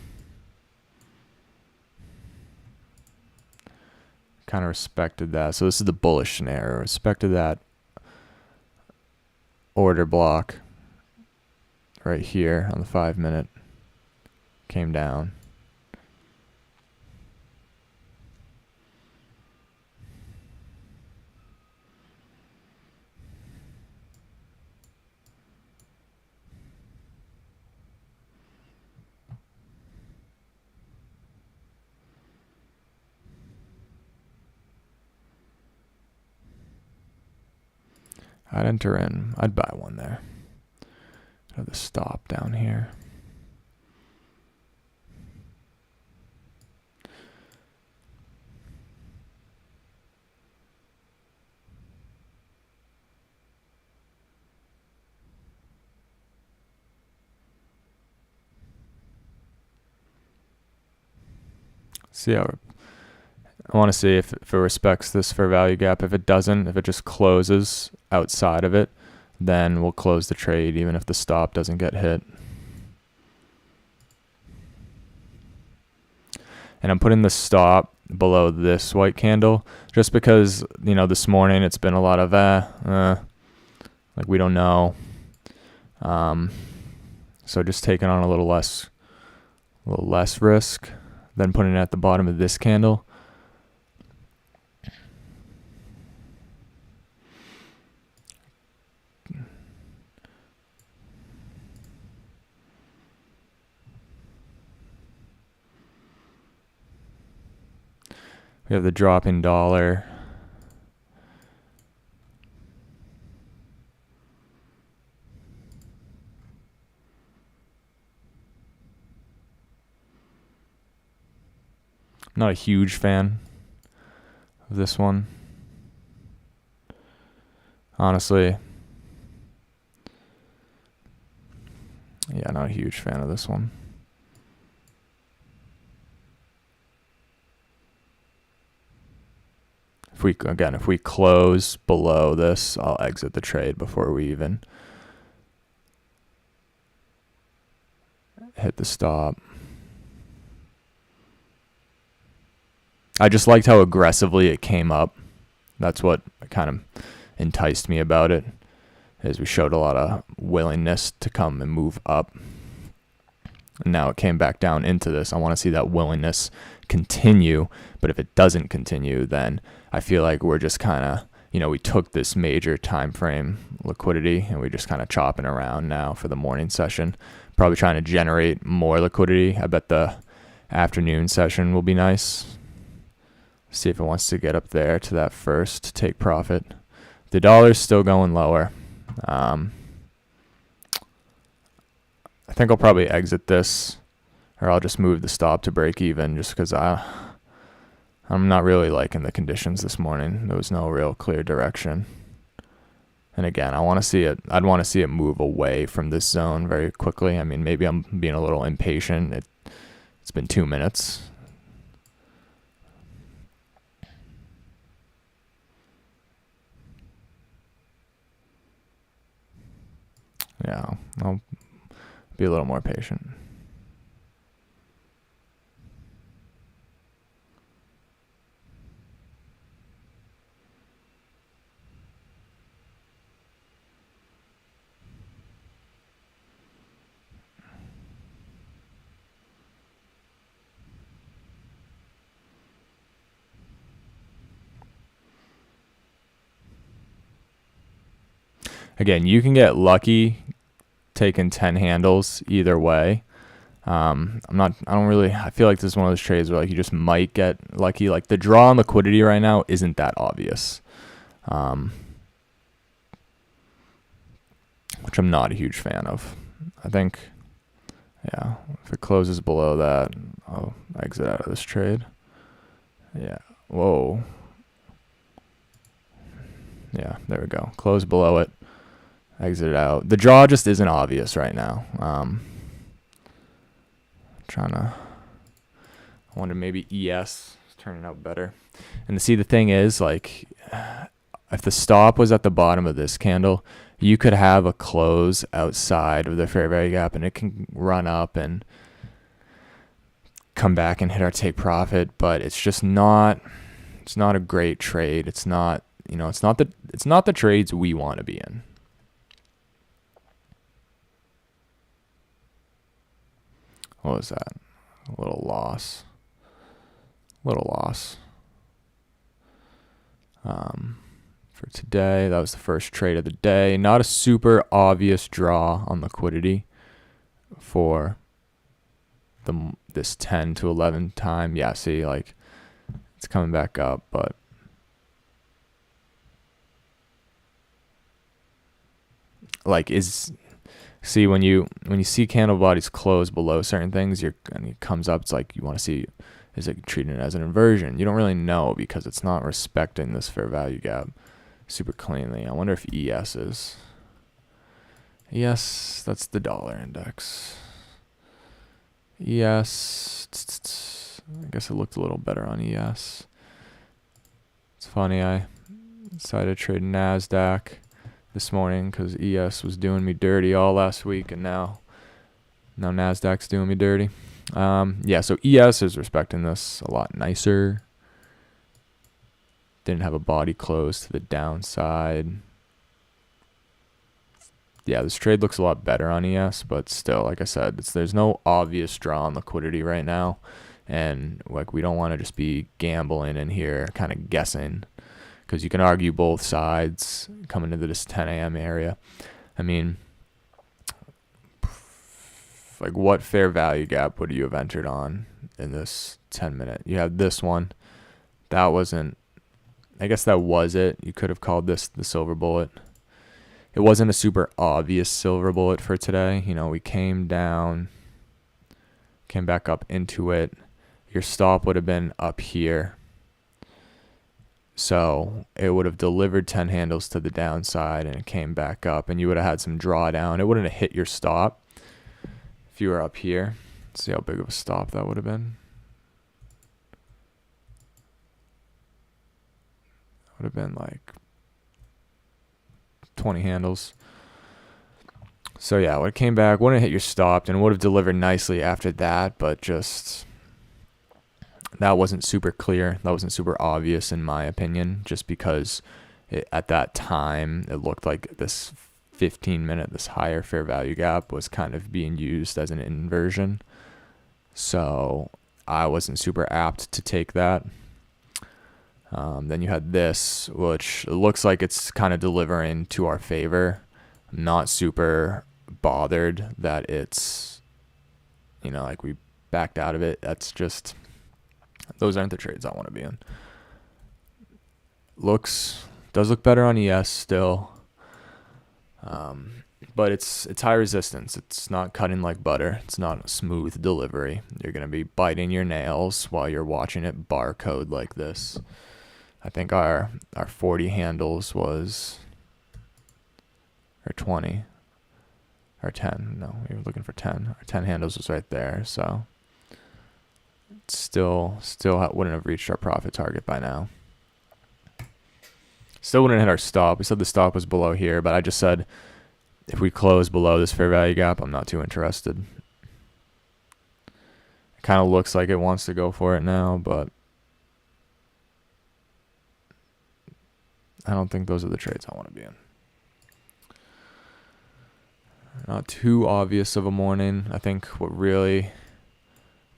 Kind of respected that. So this is the bullish scenario. Respected that order block right here on the 5 minute came down. I'd enter in. I'd buy one there. Have the stop down here. See how I want to see if it respects this fair value gap. If it doesn't, if it just closes outside of it, then we'll close the trade even if the stop doesn't get hit. And I'm putting the stop below this white candle just because, you know, this morning it's been a lot of like we don't know. So just taking on a little less risk than putting it at the bottom of this candle. We have the dropping dollar. I'm not a huge fan of this one. Honestly. Yeah, not a huge fan of this one. If we close below this, I'll exit the trade before we even hit the stop. I just liked how aggressively it came up. That's what kind of enticed me about it, is we showed a lot of willingness to come and move up. And now it came back down into this. I want to see that willingness continue, but if it doesn't continue, then I feel like we're just kind of, you know, we took this major time frame liquidity and we're just kind of chopping around now for the morning session, probably trying to generate more liquidity. I bet the afternoon session will be nice. See if it wants to get up there to that first take profit. The dollar's still going lower. I think I'll probably exit this, or I'll just move the stop to break even, just because I'm not really liking the conditions this morning. There was no real clear direction. And again, I'd want to see it move away from this zone very quickly. I mean, maybe I'm being a little impatient. It's been 2 minutes. Yeah, I'll be a little more patient. Again, you can get lucky taking 10 handles either way. I feel like this is one of those trades where like you just might get lucky. Like the draw on liquidity right now isn't that obvious, which I'm not a huge fan of. I think, yeah, if it closes below that, I'll exit out of this trade. Yeah, whoa. Yeah, there we go. Close below it. Exit it out. The draw just isn't obvious right now. I wonder maybe ES is turning out better. And to see, the thing is, like, if the stop was at the bottom of this candle, you could have a close outside of the fair value gap, and it can run up and come back and hit our take profit. But it's just not. It's not a great trade. It's not. You know, it's not the trades we want to be in. What was that? A little loss. For today, that was the first trade of the day. Not a super obvious draw on liquidity for this 10 to 11 time. Yeah, see, like it's coming back up, but like see when you see candle bodies close below certain things, and it comes up, it's like you want to see, is it treating it as an inversion? You don't really know because it's not respecting this fair value gap super cleanly. I wonder if ES is. ES, that's the dollar index. ES, I guess it looked a little better on ES. It's funny, I decided to trade NASDAQ this morning because ES was doing me dirty all last week, and now NASDAQ's doing me dirty. Yeah, so ES is respecting this a lot nicer. Didn't have a body close to the downside. Yeah, this trade looks a lot better on ES, but still, like I said, there's no obvious draw on liquidity right now, and like we don't want to just be gambling in here, kind of guessing, because you can argue both sides coming into this 10 a.m. area. I mean, like what fair value gap would you have entered on in this 10-minute? You have this one. That wasn't, I guess that was it. You could have called this the silver bullet. It wasn't a super obvious silver bullet for today. You know, we came down, came back up into it. Your stop would have been up here. So it would have delivered 10 handles to the downside and it came back up, and you would have had some drawdown. It wouldn't have hit your stop if you were up here. Let's see how big of a stop that would have been. Would have been like 20 handles. So yeah, when it came back, wouldn't hit your stop and would have delivered nicely after that, but just that wasn't super clear. That wasn't super obvious in my opinion, just because at that time it looked like this 15-minute, this higher fair value gap was kind of being used as an inversion. So I wasn't super apt to take that. Then you had this, which looks like it's kind of delivering to our favor. I'm not super bothered that it's, you know, like we backed out of it. That's just, those aren't the trades I want to be in. Does look better on ES still. But it's high resistance. It's not cutting like butter. It's not a smooth delivery. You're going to be biting your nails while you're watching it barcode like this. I think our 40 handles was, or 20, or 10. No, we were looking for 10. Our 10 handles was right there. So still wouldn't have reached our profit target by now. Still wouldn't hit our stop. We said the stop was below here, but I just said if we close below this fair value gap, I'm not too interested. It kind of looks like it wants to go for it now, but I don't think those are the trades I want to be in. Not too obvious of a morning. I think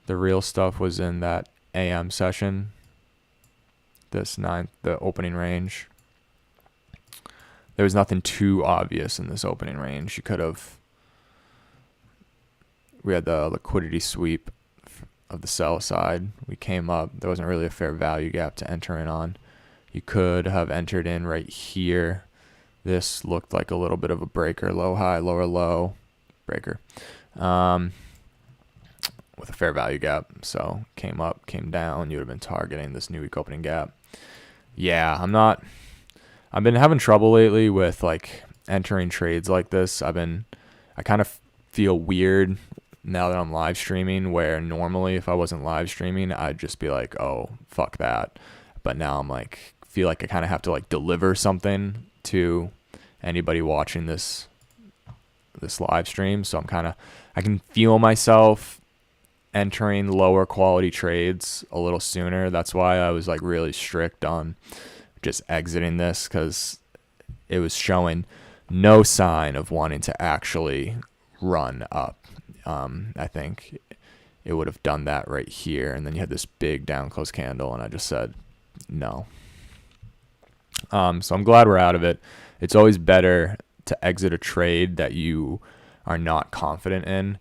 the real stuff was in that AM session. The opening range. There was nothing too obvious in this opening range. We had the liquidity sweep of the sell side. We came up. There wasn't really a fair value gap to enter in on. You could have entered in right here. This looked like a little bit of a breaker, low, high, lower, low, breaker, with a fair value gap. So came up, came down. You would have been targeting this new week opening gap. Yeah, I've been having trouble lately with like entering trades like this. I kind of feel weird now that I'm live streaming, where normally if I wasn't live streaming, I'd just be like, oh, fuck that. But now I'm like, feel like I kind of have to like deliver something to anybody watching this live stream. So I can feel myself entering lower quality trades a little sooner. That's why I was like really strict on just exiting this, because it was showing no sign of wanting to actually run up. I think it would have done that right here. And then you had this big down close candle, and I just said no. So I'm glad we're out of it. It's always better to exit a trade that you are not confident in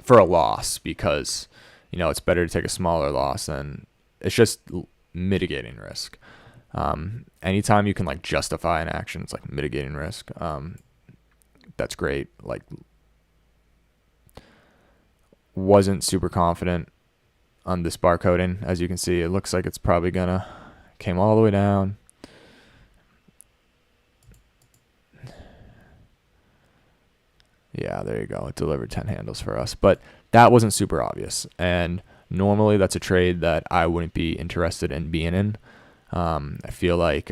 for a loss, because it's better to take a smaller loss than it's just mitigating risk. Anytime you can like justify an action, it's like mitigating risk. That's great. Like, wasn't super confident on this barcoding. As you can see, it looks like it's probably came all the way down. Yeah, there you go. It delivered 10 handles for us, but that wasn't super obvious. And normally that's a trade that I wouldn't be interested in being in. I feel like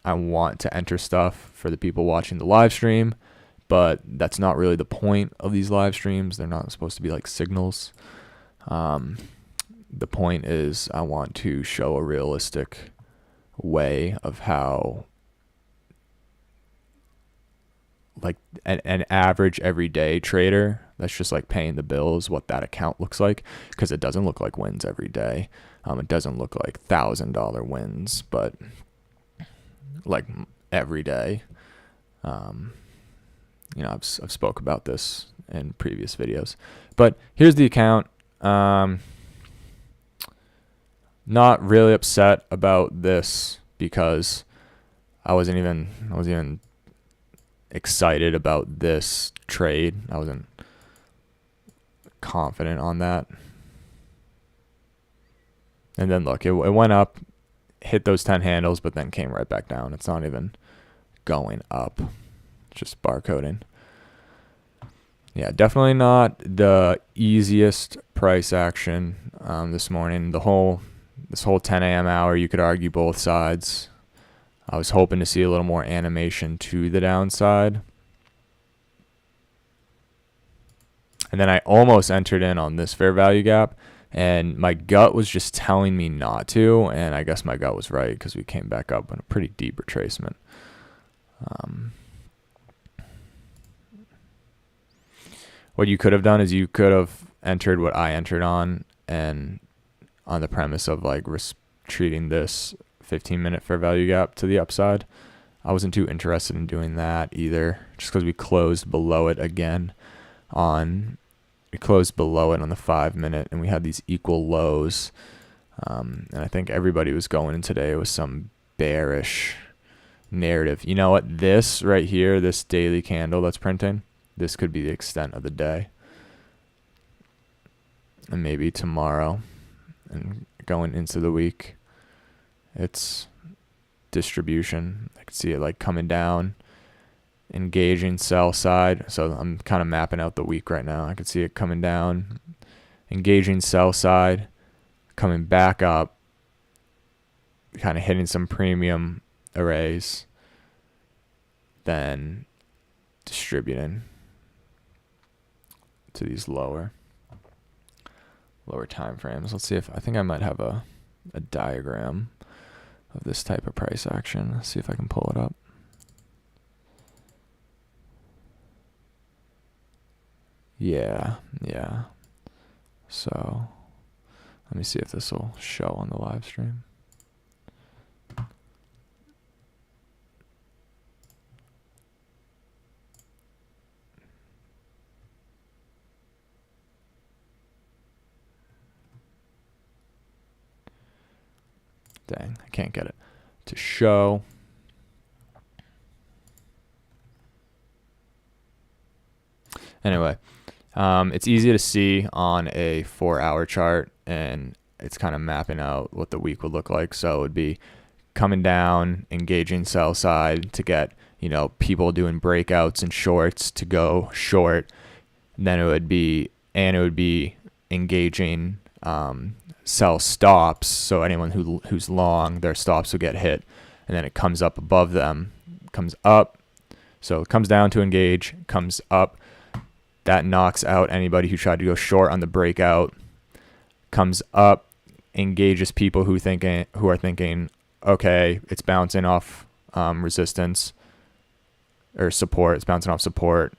I want to enter stuff for the people watching the live stream, but that's not really the point of these live streams. They're not supposed to be like signals. The point is I want to show a realistic way of how like an average everyday trader that's just like paying the bills, what that account looks like, because it doesn't look like wins every day. It doesn't look like $1,000 wins, but like every day. I've spoke about this in previous videos, but here's the account. Not really upset about this because I wasn't even excited about this trade. I wasn't confident on that. And then look, it went up, hit those 10 handles, but then came right back down. It's not even going up. It's just barcoding. Yeah, definitely not the easiest price action this morning. This whole 10 a.m. hour, you could argue both sides. I was hoping to see a little more animation to the downside. And then I almost entered in on this fair value gap, and my gut was just telling me not to, and I guess my gut was right because we came back up in a pretty deep retracement. What you could have done is you could have entered what I entered on, and on the premise of like treating this 15-minute fair value gap to the upside. I wasn't too interested in doing that either, just because we closed below it again we closed below it on the 5-minute, and we had these equal lows. And I think everybody was going in today with some bearish narrative. You know what? This right here, this daily candle that's printing, this could be the extent of the day. And maybe tomorrow and going into the week, it's distribution. I can see it like coming down, engaging sell side. So I'm kind of mapping out the week right now. I can see it coming down, engaging sell side, coming back up, kind of hitting some premium arrays, then distributing to these lower time frames. Let's see if I think I might have a diagram of this type of price action. Let's see if I can pull it up. Yeah. So let me see if this will show on the live stream. Dang, I can't get it to show. Anyway, it's easy to see on a 4-hour chart, and it's kind of mapping out what the week would look like. So it would be coming down, engaging sell side to get, people doing breakouts and shorts to go short. And then it would be engaging sell stops, so anyone who's long, their stops will get hit, and then it comes up above them, comes up, so it comes down to engage, comes up, that knocks out anybody who tried to go short on the breakout, comes up, engages people who are thinking, okay, it's bouncing off resistance or support, it's bouncing off support,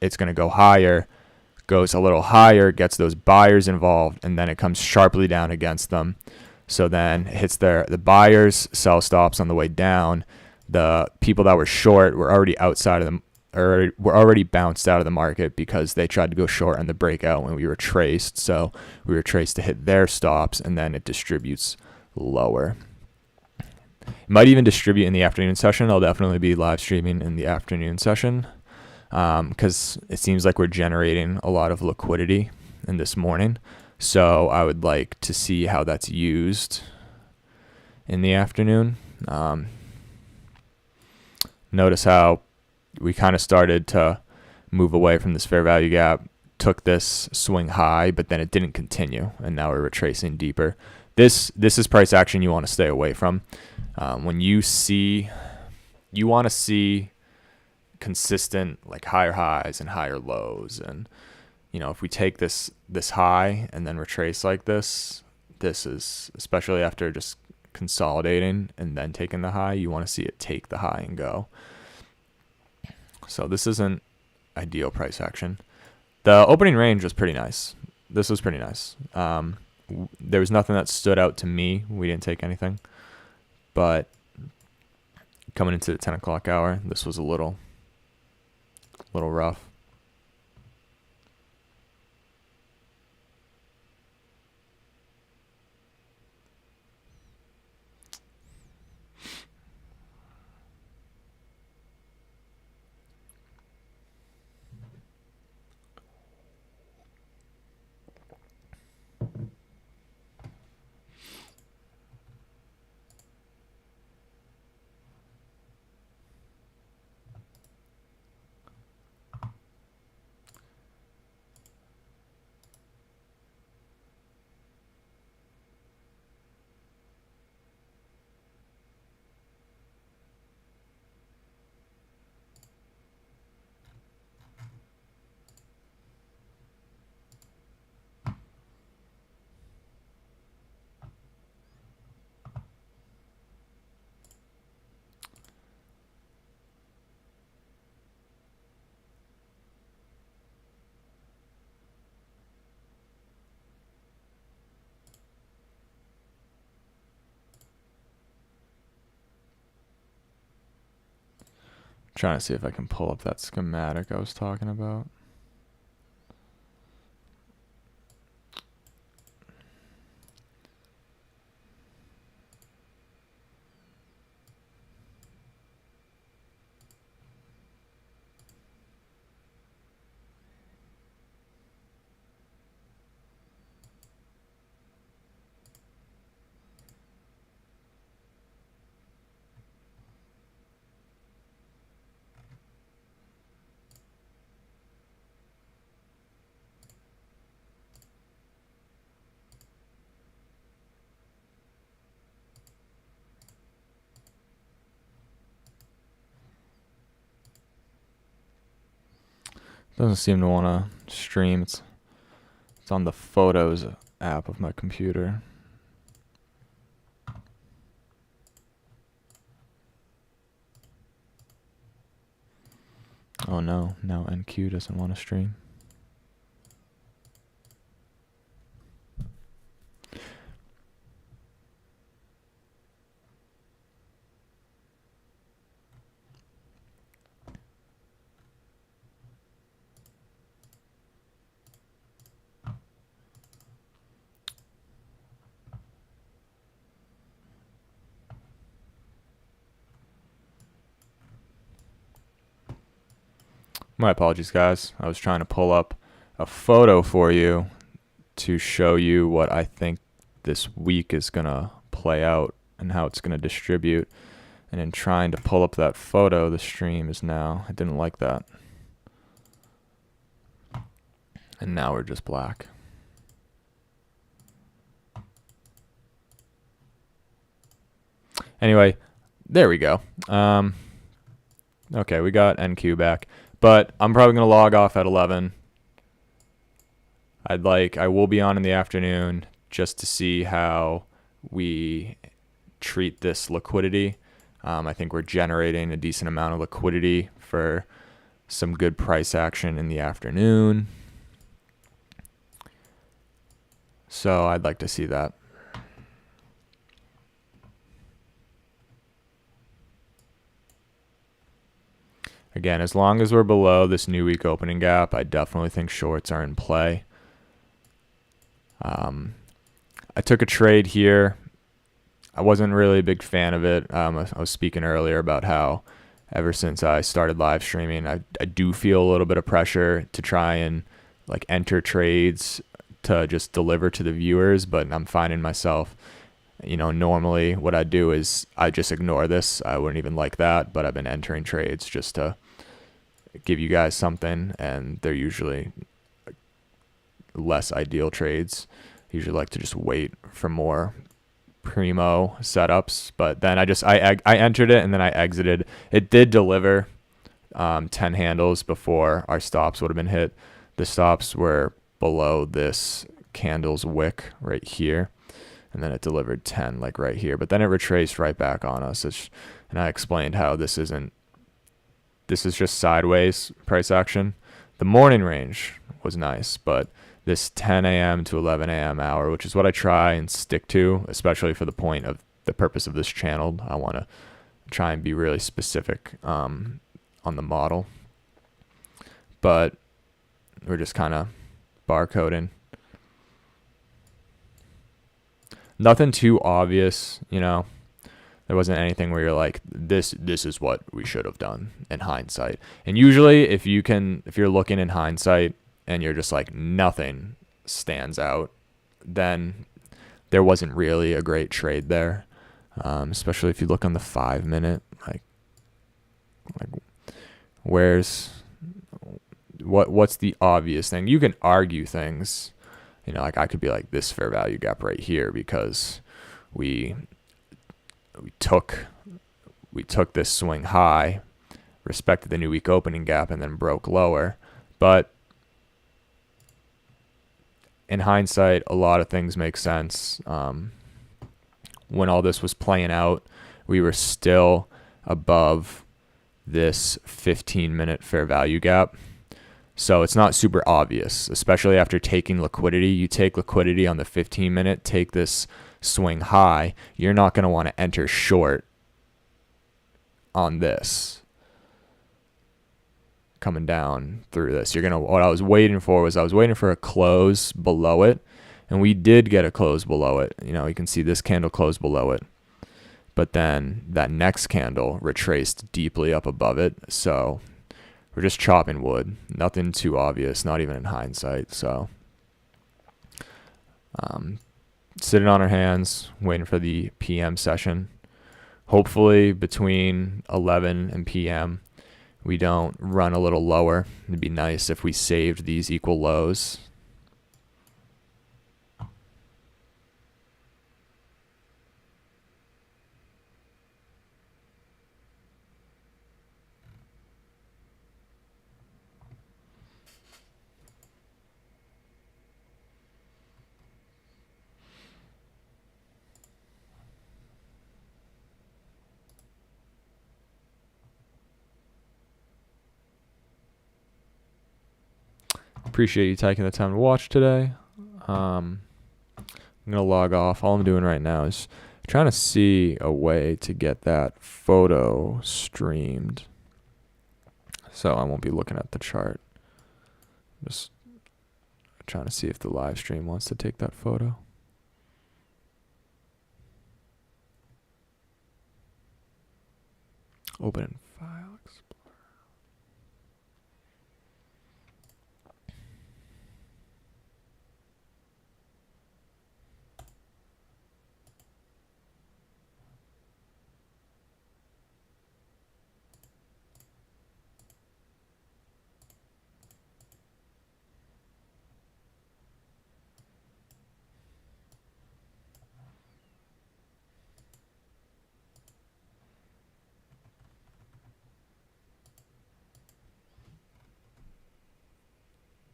it's going to go higher, goes a little higher, gets those buyers involved, and then it comes sharply down against them. So then it hits the buyers' sell stops on the way down. The people that were short were already outside of them, or were already bounced out of the market because they tried to go short on the breakout when we were traced. So we were traced to hit their stops, and then it distributes lower. It might even distribute in the afternoon session. I'll definitely be live streaming in the afternoon session because it seems like we're generating a lot of liquidity in this morning. So I would like to see how that's used in the afternoon. Notice how we kind of started to move away from this fair value gap, took this swing high, but then it didn't continue, and now we're retracing deeper. This is price action you want to stay away from. When you want to see consistent like higher highs and higher lows, and if we take this high and then retrace like this is, especially after just consolidating and then taking the high, you want to see it take the high and go. So this isn't ideal price action. The opening range was pretty nice. This was pretty nice. There was nothing that stood out to me. We didn't take anything, but coming into the 10 o'clock hour, this was a little rough. Trying to see if I can pull up that schematic I was talking about. Doesn't seem to want to stream. It's on the Photos app of my computer. Oh no, now NQ doesn't want to stream. My apologies, guys. I was trying to pull up a photo for you to show you what I think this week is going to play out and how it's going to distribute. And in trying to pull up that photo, the stream is now, I didn't like that. And now we're just black. Anyway, there we go. Okay, we got NQ back. But I'm probably going to log off at 11. I will be on in the afternoon just to see how we treat this liquidity. I think we're generating a decent amount of liquidity for some good price action in the afternoon. So I'd like to see that. Again, as long as we're below this new week opening gap, I definitely think shorts are in play. I took a trade here. I wasn't really a big fan of it. I was speaking earlier about how ever since I started live streaming, I do feel a little bit of pressure to try and like enter trades to just deliver to the viewers, but I'm finding myself, normally what I do is I just ignore this. I wouldn't even like that, but I've been entering trades just to give you guys something, and they're usually less ideal trades. I usually like to just wait for more primo setups, but then I entered it and then I exited. It did deliver 10 handles before our stops would have been hit. The stops were below this candle's wick right here, and then it delivered 10 like right here, but then it retraced right back on us. And I explained how this is just sideways price action. The morning range was nice, but this 10 a.m. to 11 a.m. hour, which is what I try and stick to, especially for the point of the purpose of this channel. I want to try and be really specific on the model. But we're just kind of barcoding. Nothing too obvious, There wasn't anything where you're like, this is what we should have done in hindsight. And usually if you're looking in hindsight and you're just like nothing stands out, then there wasn't really a great trade there. Especially if you look on the 5 minute, like what's the obvious thing? You can argue things, like I could be like this fair value gap right here because we took this swing high, respected the new week opening gap, and then broke lower. But in hindsight, a lot of things make sense. When all this was playing out, we were still above this 15-minute fair value gap. So it's not super obvious, especially after taking liquidity. You take liquidity on the 15-minute, take this swing high, you're not going to want to enter short on this coming down through this. What I was waiting for a close below it, and we did get a close below it. You can see this candle close below it, but then that next candle retraced deeply up above it. So we're just chopping wood, nothing too obvious, not even in hindsight. So sitting on our hands, waiting for the PM session. Hopefully between 11 and PM, we don't run a little lower. It'd be nice if we saved these equal lows. Appreciate you taking the time to watch today. I'm going to log off. All I'm doing right now is trying to see a way to get that photo streamed. So I won't be looking at the chart. Just trying to see if the live stream wants to take that photo. Open in file.